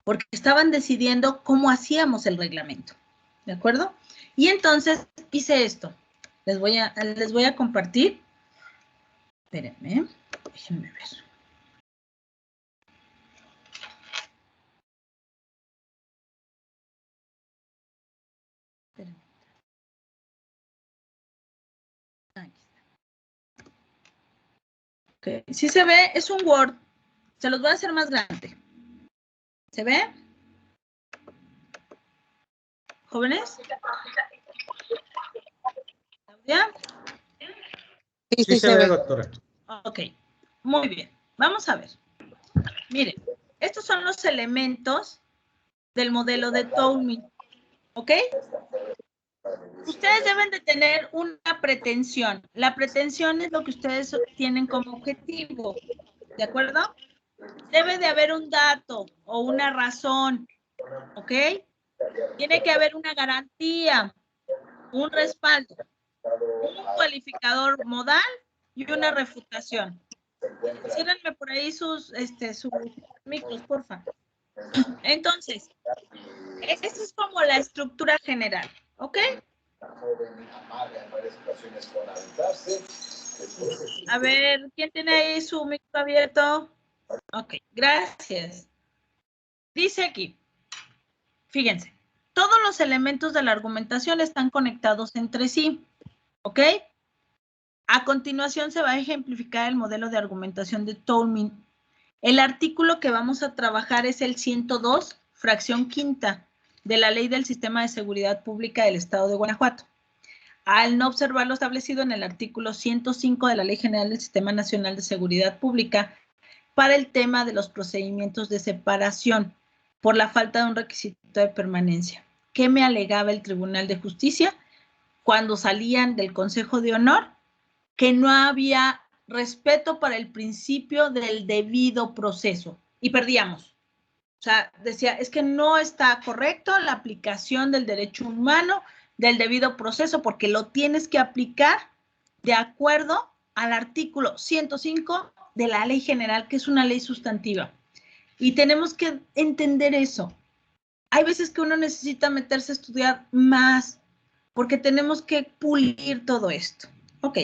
porque estaban decidiendo cómo hacíamos el reglamento, ¿de acuerdo? Y entonces hice esto, les voy a compartir, espérenme, déjenme ver. Espérenme. Ahí está. Okay. Si se ve, es un Word, se los voy a hacer más grande. ¿Se ve? ¿Jóvenes? ¿Claudia? Sí se ve, doctora. Ok, muy bien. Vamos a ver. Miren, estos son los elementos del modelo de Tolman, ¿ok? Ustedes deben de tener una pretensión. La pretensión es lo que ustedes tienen como objetivo, ¿de acuerdo? Debe de haber un dato o una razón, ¿ok? Tiene que haber una garantía, un respaldo, un cualificador modal y una refutación. Ciérrenme por ahí sus micros, porfa. Entonces, esa es como la estructura general, ¿ok? A ver, ¿quién tiene ahí su micro abierto? Ok, gracias. Dice aquí, fíjense, todos los elementos de la argumentación están conectados entre sí, ¿ok? A continuación se va a ejemplificar el modelo de argumentación de Tolman, El artículo que vamos a trabajar es el 102, fracción quinta, de la Ley del Sistema de Seguridad Pública del Estado de Guanajuato. Al no observar lo establecido en el artículo 105 de la Ley General del Sistema Nacional de Seguridad Pública para el tema de los procedimientos de separación por la falta de un requisito de permanencia. ¿Qué me alegaba el Tribunal de Justicia cuando salían del Consejo de Honor? Que no había respeto para el principio del debido proceso y perdíamos. O sea, decía, es que no está correcto la aplicación del derecho humano, del debido proceso, porque lo tienes que aplicar de acuerdo al artículo 105 de la Ley General, que es una ley sustantiva. Y tenemos que entender eso. Hay veces que uno necesita meterse a estudiar más, porque tenemos que pulir todo esto. Ok.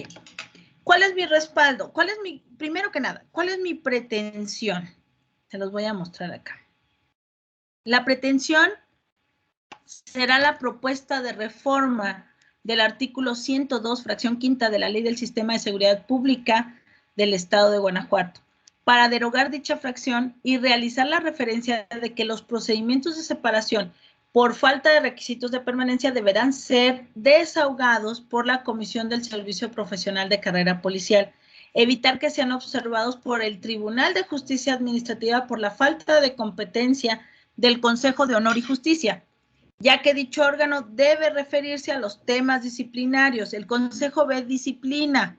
¿Cuál es mi respaldo? Primero que nada, ¿cuál es mi pretensión? Se los voy a mostrar acá. La pretensión será la propuesta de reforma del artículo 102, fracción quinta de la Ley del Sistema de Seguridad Pública del Estado de Guanajuato, para derogar dicha fracción y realizar la referencia de que los procedimientos de separación por falta de requisitos de permanencia deberán ser desahogados por la Comisión del Servicio Profesional de Carrera Policial, evitar que sean observados por el Tribunal de Justicia Administrativa por la falta de competencia del Consejo de Honor y Justicia, ya que dicho órgano debe referirse a los temas disciplinarios. El Consejo ve disciplina.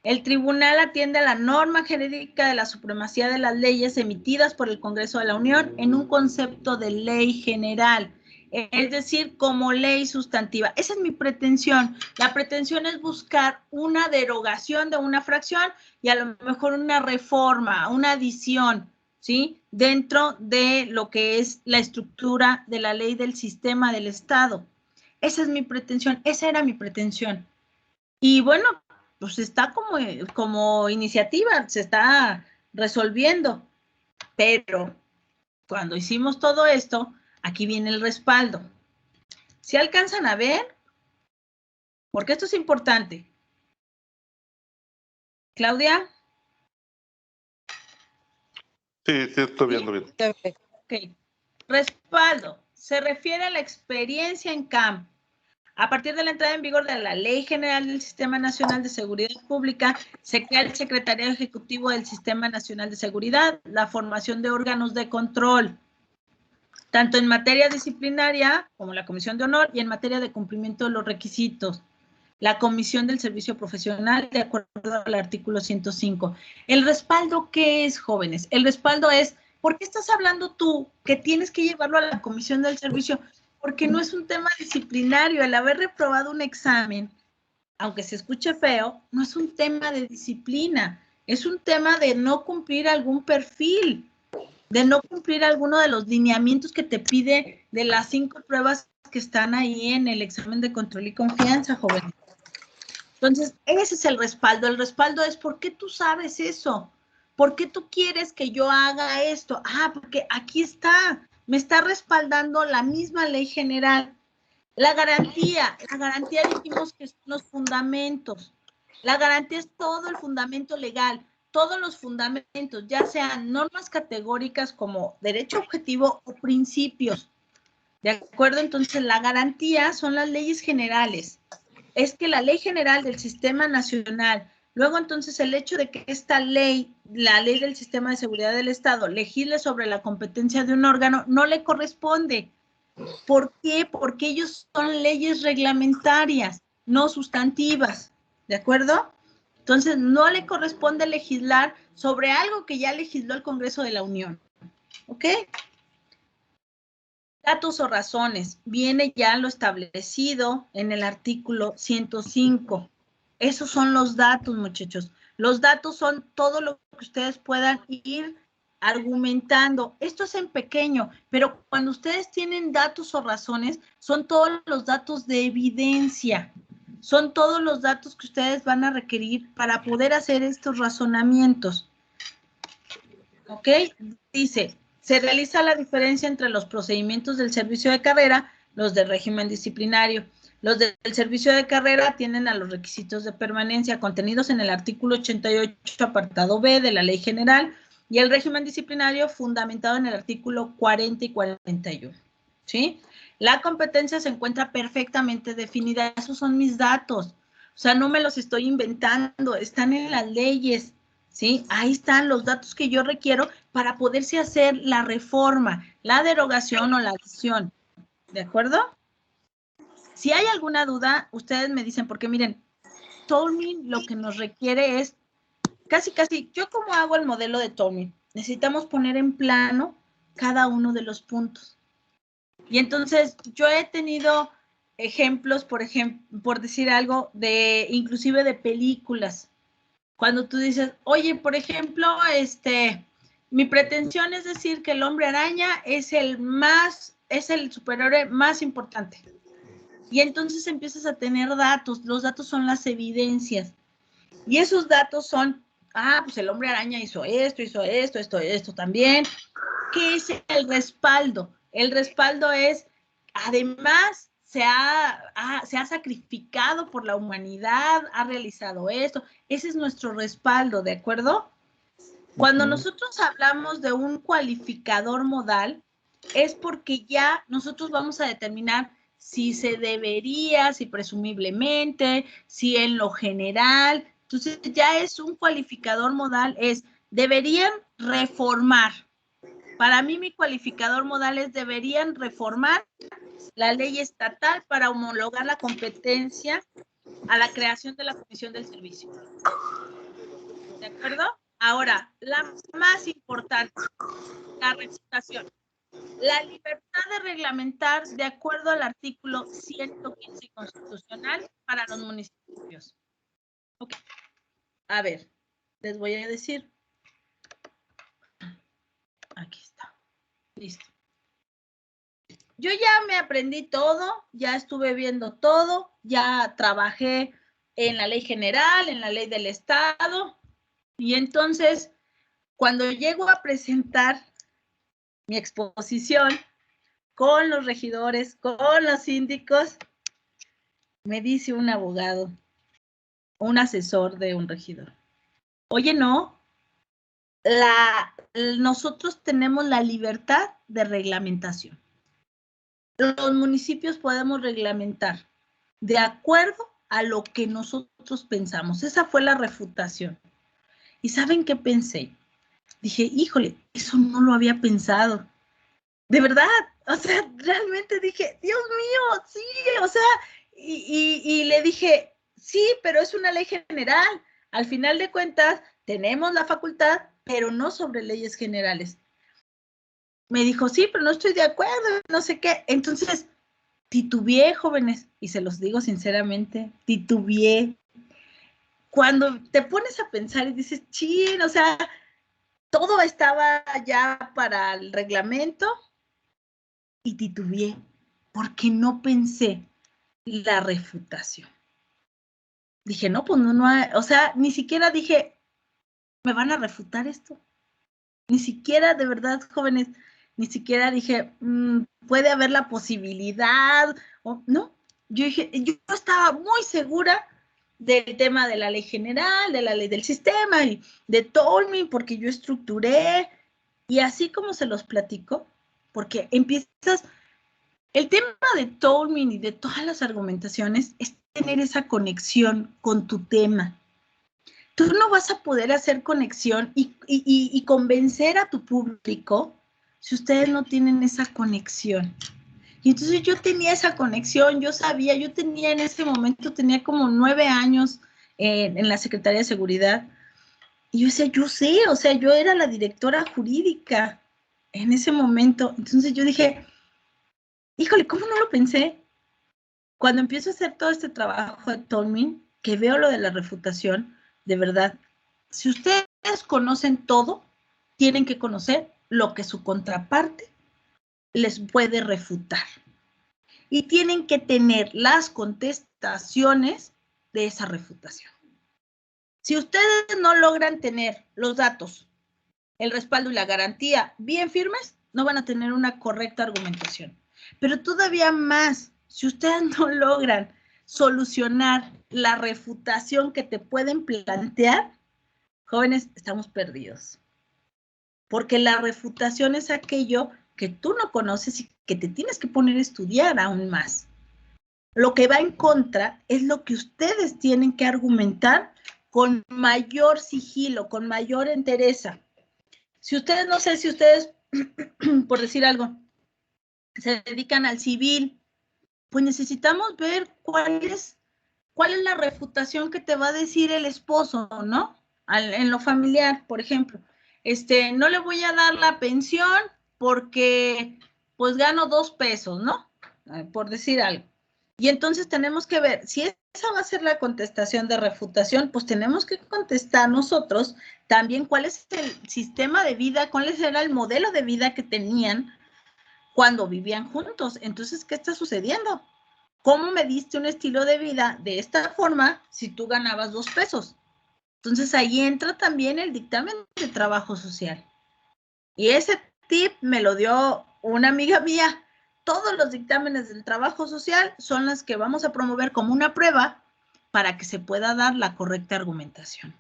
El tribunal atiende a la norma genérica de la supremacía de las leyes emitidas por el Congreso de la Unión en un concepto de ley general, es decir, como ley sustantiva. Esa es mi pretensión. La pretensión es buscar una derogación de una fracción y a lo mejor una reforma, una adición, ¿sí? Dentro de lo que es la estructura de la ley del sistema del Estado. Esa es mi pretensión, esa era mi pretensión. Y bueno, pues está como iniciativa, se está resolviendo. Pero cuando hicimos todo esto, aquí viene el respaldo. ¿Sí alcanzan a ver? Porque esto es importante. Claudia. Sí, estoy viendo bien. Ok. Respaldo. Se refiere a la experiencia en campo. A partir de la entrada en vigor de la Ley General del Sistema Nacional de Seguridad Pública, se crea el Secretariado Ejecutivo del Sistema Nacional de Seguridad, la formación de órganos de control, tanto en materia disciplinaria como la Comisión de Honor y en materia de cumplimiento de los requisitos. La Comisión del Servicio Profesional, de acuerdo al artículo 105. ¿El respaldo qué es, jóvenes? El respaldo es, ¿por qué estás hablando tú que tienes que llevarlo a la Comisión del Servicio? Porque no es un tema disciplinario. El haber reprobado un examen, aunque se escuche feo, no es un tema de disciplina. Es un tema de no cumplir algún perfil, de no cumplir alguno de los lineamientos que te pide de las 5 pruebas que están ahí en el examen de control y confianza, jóvenes. Entonces, ese es el respaldo. El respaldo es, ¿por qué tú sabes eso? ¿Por qué tú quieres que yo haga esto? Ah, porque aquí está, me está respaldando la misma ley general. La garantía dijimos que son los fundamentos. La garantía es todo el fundamento legal, todos los fundamentos, ya sean normas categóricas como derecho objetivo o principios. ¿De acuerdo? Entonces, la garantía son las leyes generales. Es que la ley general del sistema nacional, luego entonces el hecho de que esta ley, la ley del sistema de seguridad del Estado, legisle sobre la competencia de un órgano, no le corresponde. ¿Por qué? Porque ellos son leyes reglamentarias, no sustantivas, ¿de acuerdo? Entonces no le corresponde legislar sobre algo que ya legisló el Congreso de la Unión, ¿ok? Datos o razones, viene ya lo establecido en el artículo 105. Esos son los datos, muchachos. Los datos son todo lo que ustedes puedan ir argumentando. Esto es en pequeño, pero cuando ustedes tienen datos o razones, son todos los datos de evidencia. Son todos los datos que ustedes van a requerir para poder hacer estos razonamientos. ¿Ok? Dice, se realiza la diferencia entre los procedimientos del servicio de carrera, los del régimen disciplinario. Los del servicio de carrera atienden a los requisitos de permanencia contenidos en el artículo 88, apartado B de la Ley General, y el régimen disciplinario fundamentado en el artículo 40 y 41, ¿sí? La competencia se encuentra perfectamente definida, esos son mis datos, o sea, no me los estoy inventando, están en las leyes, ¿sí? Ahí están los datos que yo requiero para poderse hacer la reforma, la derogación o la adición, ¿de acuerdo? Si hay alguna duda, ustedes me dicen, porque miren, Tolmin lo que nos requiere es, casi, yo como hago el modelo de Tolmin, necesitamos poner en plano cada uno de los puntos. Y entonces yo he tenido ejemplos, por decir algo, inclusive de películas. Cuando tú dices, oye, por ejemplo, mi pretensión es decir que el hombre araña es el superhéroe más importante. Y entonces empiezas a tener datos, los datos son las evidencias. Y esos datos son, pues el hombre araña hizo esto también. ¿Qué es el respaldo? El respaldo es, además, se ha sacrificado por la humanidad, ha realizado esto. Ese es nuestro respaldo, ¿de acuerdo? Cuando nosotros hablamos de un cualificador modal, es porque ya nosotros vamos a determinar si se debería, si presumiblemente, si en lo general. Entonces ya es un cualificador modal, deberían reformar. Para mí mi cualificador modal es deberían reformar la ley estatal para homologar la competencia a la creación de la Comisión del Servicio. ¿De acuerdo? Ahora, la más importante, la refutación. La libertad de reglamentar de acuerdo al artículo 115 constitucional para los municipios. Ok. A ver, les voy a decir. Aquí está. Listo. Yo ya me aprendí todo, ya estuve viendo todo, ya trabajé en la ley general, en la ley del Estado, y entonces, cuando llego a presentar mi exposición con los regidores, con los síndicos, me dice un abogado, un asesor de un regidor, oye, no, nosotros tenemos la libertad de reglamentación. Los municipios podemos reglamentar de acuerdo a lo que nosotros pensamos. Esa fue la refutación. ¿Y saben qué pensé? Dije, híjole, eso no lo había pensado. De verdad, o sea, realmente dije, Dios mío, sí, o sea, y le dije, sí, pero es una ley general. Al final de cuentas, tenemos la facultad, pero no sobre leyes generales. Me dijo, sí, pero no estoy de acuerdo, no sé qué. Entonces, titubeé, jóvenes, y se los digo sinceramente, titubeé. Cuando te pones a pensar y dices, chin, o sea, todo estaba ya para el reglamento, y titubeé, porque no pensé la refutación. Dije, no, pues no hay, o sea, ni siquiera dije, ¿me van a refutar esto? Ni siquiera, de verdad, jóvenes, ni siquiera dije, puede haber la posibilidad, o no. Yo dije, yo estaba muy segura del tema de la ley general, de la ley del sistema y de Tolmin, porque yo estructuré, y así como se los platico, porque empiezas, el tema de Tolmin y de todas las argumentaciones es tener esa conexión con tu tema. Tú no vas a poder hacer conexión y convencer a tu público si ustedes no tienen esa conexión. Y entonces yo tenía esa conexión, yo sabía, yo tenía en ese momento, tenía como 9 años en la Secretaría de Seguridad. Y yo decía, yo sé, o sea, yo era la directora jurídica en ese momento. Entonces yo dije, híjole, ¿cómo no lo pensé? Cuando empiezo a hacer todo este trabajo de Tolmin, que veo lo de la refutación, de verdad, si ustedes conocen todo, tienen que conocer lo que su contraparte les puede refutar. Y tienen que tener las contestaciones de esa refutación. Si ustedes no logran tener los datos, el respaldo y la garantía bien firmes, no van a tener una correcta argumentación. Pero todavía más, si ustedes no logran solucionar la refutación que te pueden plantear, jóvenes, estamos perdidos. porque la refutación es aquello que tú no conoces y que te tienes que poner a estudiar aún más. Lo que va en contra es lo que ustedes tienen que argumentar con mayor sigilo, con mayor entereza. Si ustedes, no sé si ustedes, por decir algo, se dedican al civil, pues necesitamos ver cuál es la refutación que te va a decir el esposo, ¿no? En lo familiar, por ejemplo. No le voy a dar la pensión porque pues gano 2 pesos, ¿no? Por decir algo. Y entonces tenemos que ver, si esa va a ser la contestación de refutación, pues tenemos que contestar nosotros también cuál es el sistema de vida, cuál era el modelo de vida que tenían cuando vivían juntos. Entonces, ¿qué está sucediendo? ¿Cómo me diste un estilo de vida de esta forma si tú ganabas 2 pesos? Entonces, ahí entra también el dictamen de trabajo social. Y ese tip me lo dio una amiga mía. Todos los dictámenes del trabajo social son los que vamos a promover como una prueba para que se pueda dar la correcta argumentación.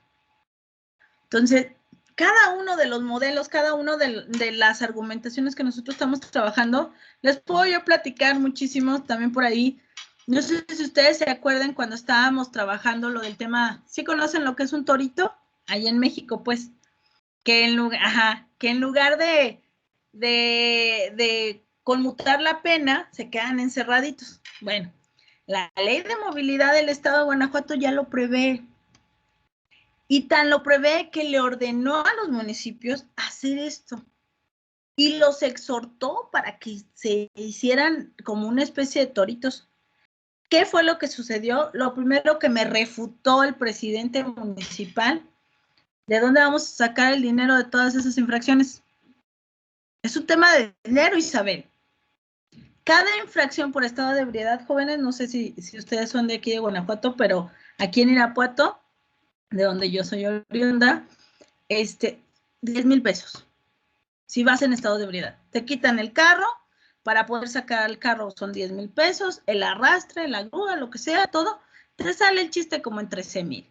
Entonces, cada uno de los modelos, cada uno de las argumentaciones que nosotros estamos trabajando, les puedo yo platicar muchísimo también por ahí. No sé si ustedes se acuerdan cuando estábamos trabajando lo del tema, ¿sí conocen lo que es un torito? Ahí en México, pues, que en lugar de conmutar la pena, se quedan encerraditos. Bueno, la ley de movilidad del estado de Guanajuato ya lo prevé. Y tan lo prevé que le ordenó a los municipios hacer esto. Y los exhortó para que se hicieran como una especie de toritos. ¿Qué fue lo que sucedió? Lo primero que me refutó el presidente municipal, ¿de dónde vamos a sacar el dinero de todas esas infracciones? Es un tema de dinero, Isabel. Cada infracción por estado de ebriedad, jóvenes, no sé si ustedes son de aquí de Guanajuato, pero aquí en Irapuato, de donde yo soy oriunda, 10,000 pesos. Si vas en estado de ebriedad, te quitan el carro, para poder sacar el carro son 10,000 pesos, el arrastre, la grúa, lo que sea, todo, te sale el chiste como en 13,000.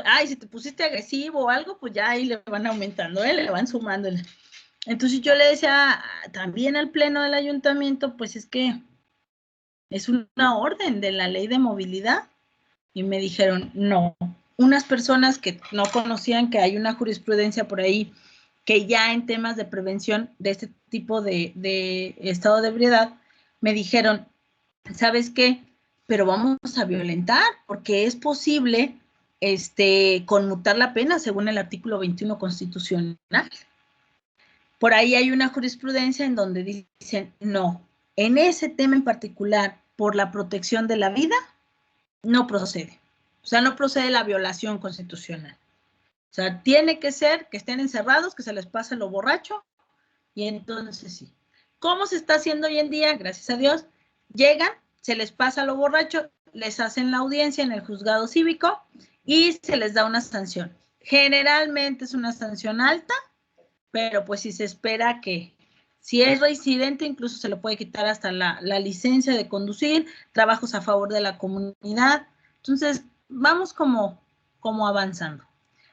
Ay, si te pusiste agresivo o algo, pues ya ahí le van aumentando, le van sumando. Entonces yo le decía también al pleno del ayuntamiento, pues es que es una orden de la ley de movilidad. Y me dijeron, no. Unas personas que no conocían que hay una jurisprudencia por ahí que ya en temas de prevención de este tipo de estado de ebriedad, me dijeron, ¿sabes qué? Pero vamos a violentar, porque es posible conmutar la pena según el artículo 21 constitucional. Por ahí hay una jurisprudencia en donde dicen, no, en ese tema en particular, por la protección de la vida, no procede. O sea, no procede la violación constitucional. O sea, tiene que ser que estén encerrados, que se les pase lo borracho, y entonces sí. ¿Cómo se está haciendo hoy en día? Gracias a Dios, llegan, se les pasa lo borracho, les hacen la audiencia en el juzgado cívico y se les da una sanción. Generalmente es una sanción alta, pero pues si se espera que si es reincidente, incluso se le puede quitar hasta la licencia de conducir, trabajos a favor de la comunidad. Entonces, vamos como avanzando.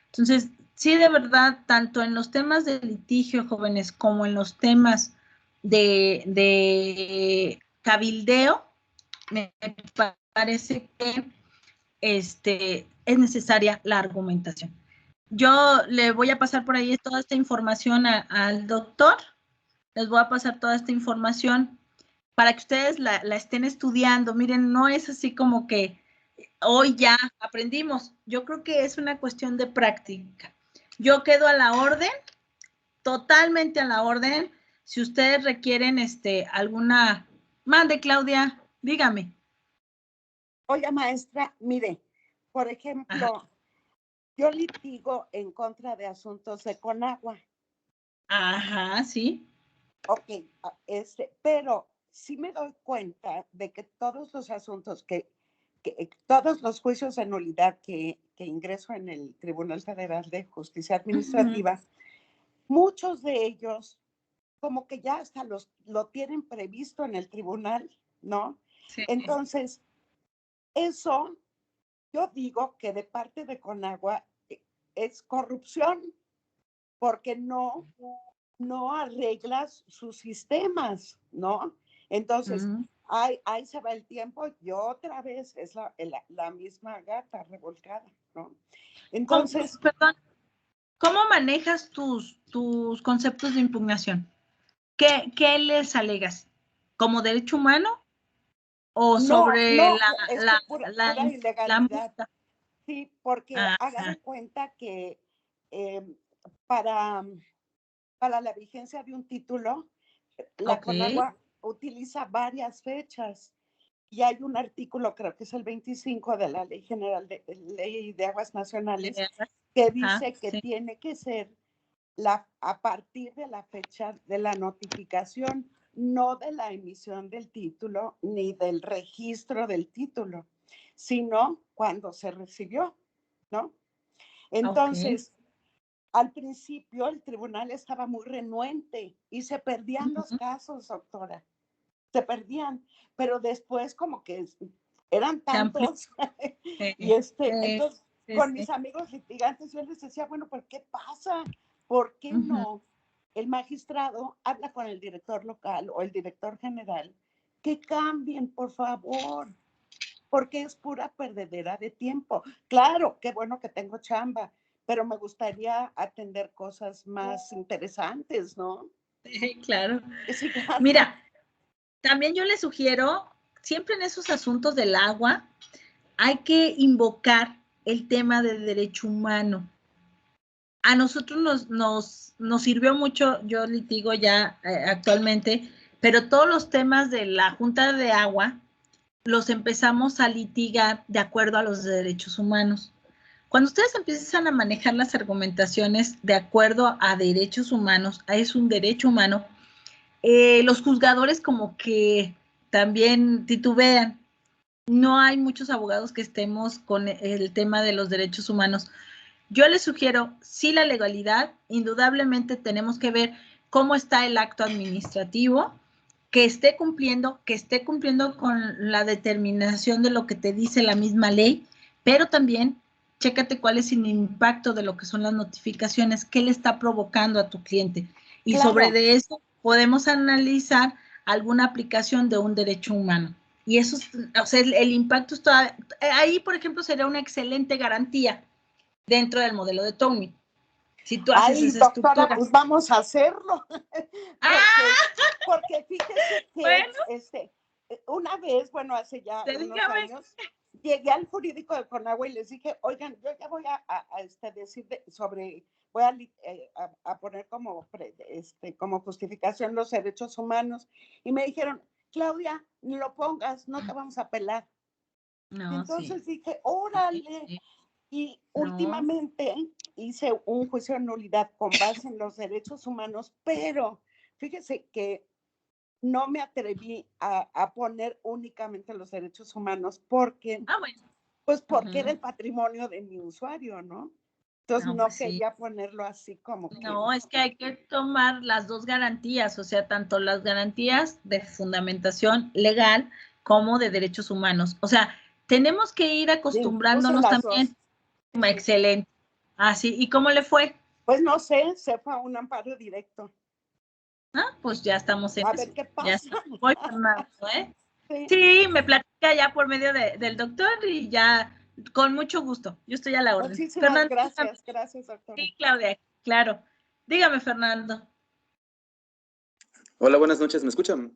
Entonces, sí, de verdad, tanto en los temas de litigio, jóvenes, como en los temas de cabildeo, me parece que es necesaria la argumentación. Yo le voy a pasar por ahí toda esta información al doctor, les voy a pasar toda esta información para que ustedes la estén estudiando. Miren, no es así como que hoy ya aprendimos. Yo creo que es una cuestión de práctica. Yo quedo a la orden, totalmente a la orden. Si ustedes requieren alguna, mande, Claudia, dígame. Oiga, maestra, mire, por ejemplo, ajá, yo litigo en contra de asuntos de Conagua. Ajá, sí. Ok, pero sí me doy cuenta de que todos los asuntos todos los juicios de nulidad que ingreso en el Tribunal Federal de Justicia Administrativa, muchos de ellos como que ya hasta lo tienen previsto en el tribunal, ¿no? Sí. Entonces, eso yo digo que de parte de Conagua es corrupción, porque no arreglas sus sistemas, ¿no? Entonces, ahí se va el tiempo y otra vez es la misma gata revolcada, ¿no? Entonces, perdón, ¿cómo manejas tus conceptos de impugnación? ¿Qué les alegas? ¿Como derecho humano o sobre pura ilegalidad? multa? Sí, porque haga de cuenta que para la vigencia de un título, la Conagua utiliza varias fechas y hay un artículo, creo que es el 25 de la Ley General Ley de Aguas Nacionales, que dice que tiene que ser a partir de la fecha de la notificación, no de la emisión del título ni del registro del título, sino cuando se recibió, ¿no? Entonces, al principio el tribunal estaba muy renuente y se perdían los casos, doctora. Se perdían, pero después como que eran tantos. Y entonces, con mis amigos litigantes, yo les decía, bueno, ¿pero qué pasa? ¿Por qué no el magistrado habla con el director local o el director general? Que cambien, por favor, porque es pura perdedera de tiempo. Claro, qué bueno que tengo chamba, pero me gustaría atender cosas más interesantes, ¿no? Sí, claro. Sí, claro. Mira, también yo les sugiero, siempre en esos asuntos del agua, hay que invocar el tema del derecho humano. A nosotros nos sirvió mucho, yo litigo ya actualmente, pero todos los temas de la Junta de Agua los empezamos a litigar de acuerdo a los derechos humanos. Cuando ustedes empiezan a manejar las argumentaciones de acuerdo a derechos humanos, es un derecho humano, los juzgadores como que también titubean. No hay muchos abogados que estemos con el tema de los derechos humanos. Yo les sugiero, sí, la legalidad, indudablemente tenemos que ver cómo está el acto administrativo, que esté cumpliendo con la determinación de lo que te dice la misma ley, pero también chécate cuál es el impacto de lo que son las notificaciones, qué le está provocando a tu cliente. Y claro, sobre de eso podemos analizar alguna aplicación de un derecho humano. Y eso, o sea, el impacto está, ahí, por ejemplo, sería una excelente garantía dentro del modelo de Towing. Si tú haces esa doctora, estructura. pues vamos a hacerlo. Porque fíjese que bueno, una vez, bueno, hace ya unos años, llegué al jurídico de Conagua y les dije, oigan, yo ya voy a decir voy a poner como justificación los derechos humanos. Y me dijeron, Claudia, ni lo pongas, no te vamos a apelar. No, entonces dije, órale. Y últimamente hice un juicio de nulidad con base en los derechos humanos, pero fíjese que no me atreví a poner únicamente los derechos humanos porque, porque era el patrimonio de mi usuario, ¿no? Entonces no quería ponerlo así como que... No, es que hay que tomar las dos garantías, o sea, tanto las garantías de fundamentación legal como de derechos humanos. O sea, tenemos que ir acostumbrándonos también. Excelente. Así, ¿y cómo le fue? Pues no sé, se fue a un amparo directo. Pues ya estamos en a eso. Ver qué pasa. Ya estamos. Voy, Fernando, ¿eh? Sí, me platica ya por medio del doctor y ya con mucho gusto. Yo estoy a la orden. Muchísimas Fernando, gracias, doctora. Sí, Claudia, claro. Dígame, Fernando. Hola, buenas noches, ¿me escuchan?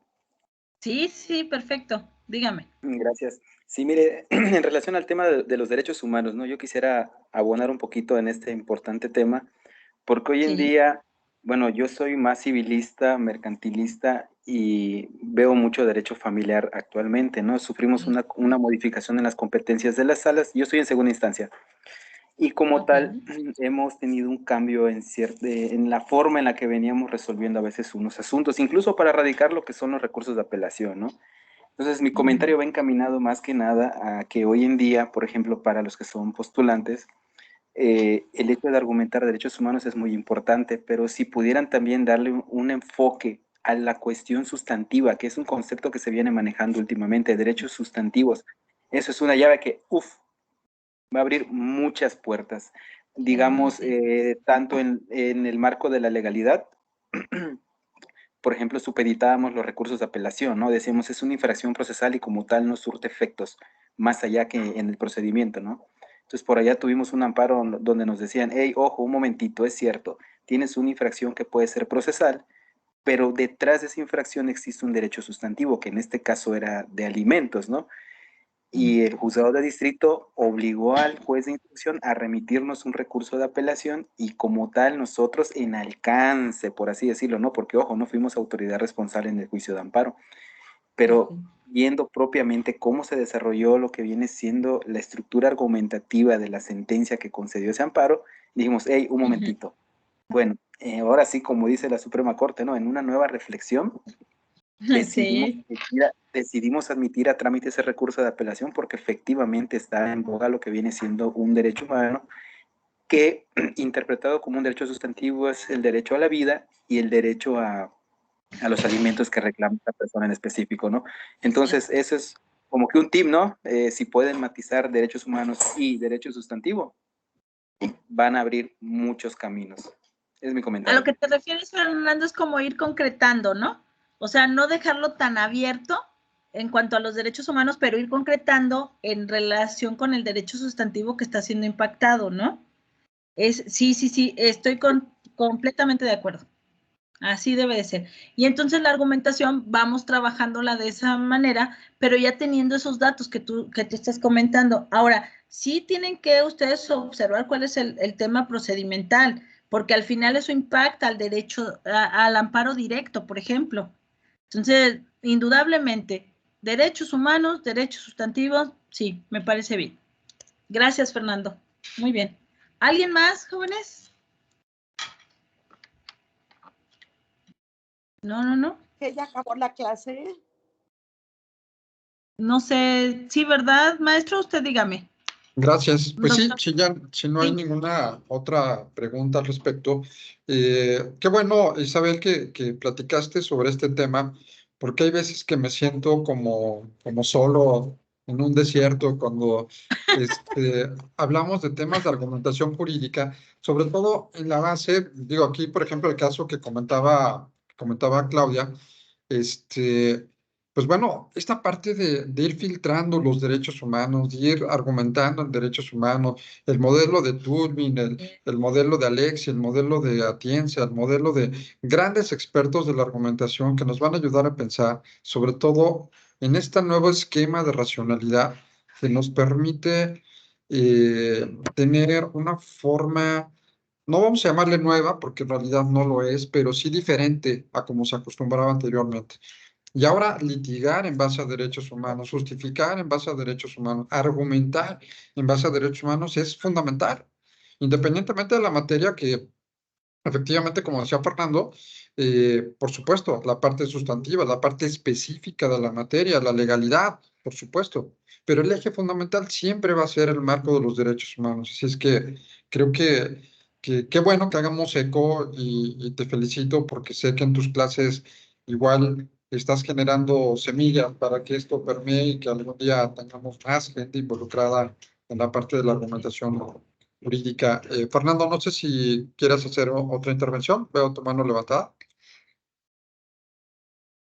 Sí, perfecto. Dígame. Gracias. Sí, mire, en relación al tema de los derechos humanos, ¿no? Yo quisiera abonar un poquito en este importante tema, porque hoy en día, bueno, yo soy más civilista, mercantilista y veo mucho derecho familiar actualmente, ¿no? Sufrimos una modificación en las competencias de las salas, yo estoy en segunda instancia. Y como tal, hemos tenido un cambio en la forma en la que veníamos resolviendo a veces unos asuntos, incluso para erradicar lo que son los recursos de apelación, ¿no? Entonces, mi comentario va encaminado más que nada a que hoy en día, por ejemplo, para los que son postulantes, el hecho de argumentar derechos humanos es muy importante, pero si pudieran también darle un enfoque a la cuestión sustantiva, que es un concepto que se viene manejando últimamente, derechos sustantivos, eso es una llave que, va a abrir muchas puertas. digamos, tanto en el marco de la legalidad, por ejemplo, supeditábamos los recursos de apelación, ¿no? Decíamos, es una infracción procesal y como tal no surte efectos más allá que en el procedimiento, ¿no? Entonces, por allá tuvimos un amparo donde nos decían, hey, ojo, un momentito, es cierto, tienes una infracción que puede ser procesal, pero detrás de esa infracción existe un derecho sustantivo, que en este caso era de alimentos, ¿no? Y el juzgado de distrito obligó al juez de instrucción a remitirnos un recurso de apelación y como tal nosotros en alcance, por así decirlo, ¿no? Porque, ojo, no fuimos autoridad responsable en el juicio de amparo, pero viendo propiamente cómo se desarrolló lo que viene siendo la estructura argumentativa de la sentencia que concedió ese amparo, dijimos, hey, un momentito. Bueno, ahora sí, como dice la Suprema Corte, ¿no? En una nueva reflexión, decidimos admitir a trámite ese recurso de apelación porque efectivamente está en boga lo que viene siendo un derecho humano que, interpretado como un derecho sustantivo, es el derecho a la vida y el derecho a los alimentos que reclama esta persona en específico, ¿no? Entonces, eso es como que un tip, ¿no? Si pueden matizar derechos humanos y derecho sustantivo, van a abrir muchos caminos. Es mi comentario. A lo que te refieres, Fernando, es como ir concretando, ¿no? O sea, no dejarlo tan abierto en cuanto a los derechos humanos, pero ir concretando en relación con el derecho sustantivo que está siendo impactado, ¿no? Sí, estoy completamente de acuerdo. Así debe de ser. Y entonces la argumentación vamos trabajándola de esa manera, pero ya teniendo esos datos que tú estás comentando. Ahora, sí tienen que ustedes observar cuál es el tema procedimental, porque al final eso impacta al derecho, al amparo directo, por ejemplo. Entonces, indudablemente, derechos humanos, derechos sustantivos, sí, me parece bien. Gracias, Fernando. Muy bien. ¿Alguien más, jóvenes? No. ¿Que ya acabó la clase? No sé, sí, ¿verdad, maestro? Usted dígame. Gracias. Pues sí, Doctor. si no hay ninguna otra pregunta al respecto, qué bueno, Isabel, que platicaste sobre este tema, porque hay veces que me siento como solo en un desierto cuando hablamos de temas de argumentación jurídica, sobre todo en la base, digo aquí, por ejemplo, el caso que comentaba Claudia, pues bueno, esta parte de ir filtrando los derechos humanos, de ir argumentando en derechos humanos, el modelo de Turbin, el modelo de Alexia, el modelo de Atienza, el modelo de grandes expertos de la argumentación que nos van a ayudar a pensar, sobre todo en este nuevo esquema de racionalidad que nos permite tener una forma, no vamos a llamarle nueva, porque en realidad no lo es, pero sí diferente a como se acostumbraba anteriormente. Y ahora litigar en base a derechos humanos, justificar en base a derechos humanos, argumentar en base a derechos humanos es fundamental, independientemente de la materia que efectivamente, como decía Fernando, por supuesto, la parte sustantiva, la parte específica de la materia, la legalidad, por supuesto, pero el eje fundamental siempre va a ser el marco de los derechos humanos. Así es que creo que qué bueno que hagamos eco y te felicito porque sé que en tus clases igual estás generando semillas para que esto permee y que algún día tengamos más gente involucrada en la parte de la argumentación jurídica. Fernando, no sé si quieres hacer otra intervención. Veo tu mano levantada.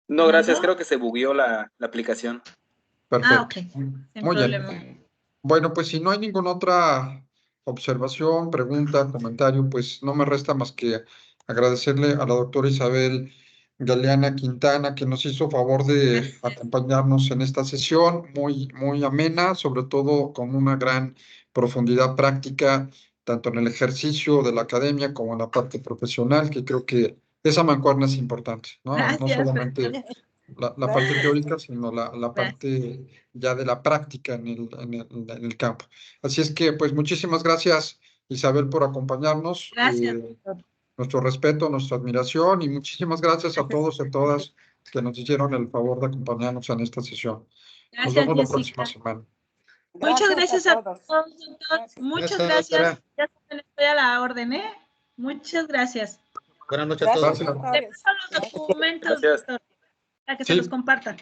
No, gracias. Creo que se bugueó la aplicación. Perfecto. Ok. Sin Muy problema. bien. Bueno, pues si no hay ninguna otra observación, pregunta, comentario, pues no me resta más que agradecerle a la doctora Isabel Galeana Quintana que nos hizo favor de acompañarnos en esta sesión muy amena, sobre todo con una gran profundidad práctica, tanto en el ejercicio de la academia como en la parte profesional, que creo que esa mancuerna es importante, ¿no? No Gracias. solamente la parte teórica, sino la parte ya de la práctica en el campo. Así es que, pues, muchísimas gracias, Isabel, por acompañarnos. Gracias. Nuestro respeto, nuestra admiración y muchísimas gracias a todos y a todas que nos hicieron el favor de acompañarnos en esta sesión. Nos Gracias, vemos la Jessica. próxima semana. Muchas gracias a todos. Muchas gracias. Ya saben, estoy a la orden, ¿eh? Muchas gracias. Buenas noches a todos. Gracias. Te paso los documentos, Gracias. doctor, para que Sí. se los compartan.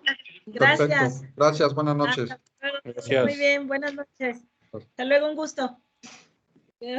Gracias. Perfecto. Gracias, buenas noches. Hasta luego. Gracias. Muy bien, buenas noches. Hasta luego, un gusto.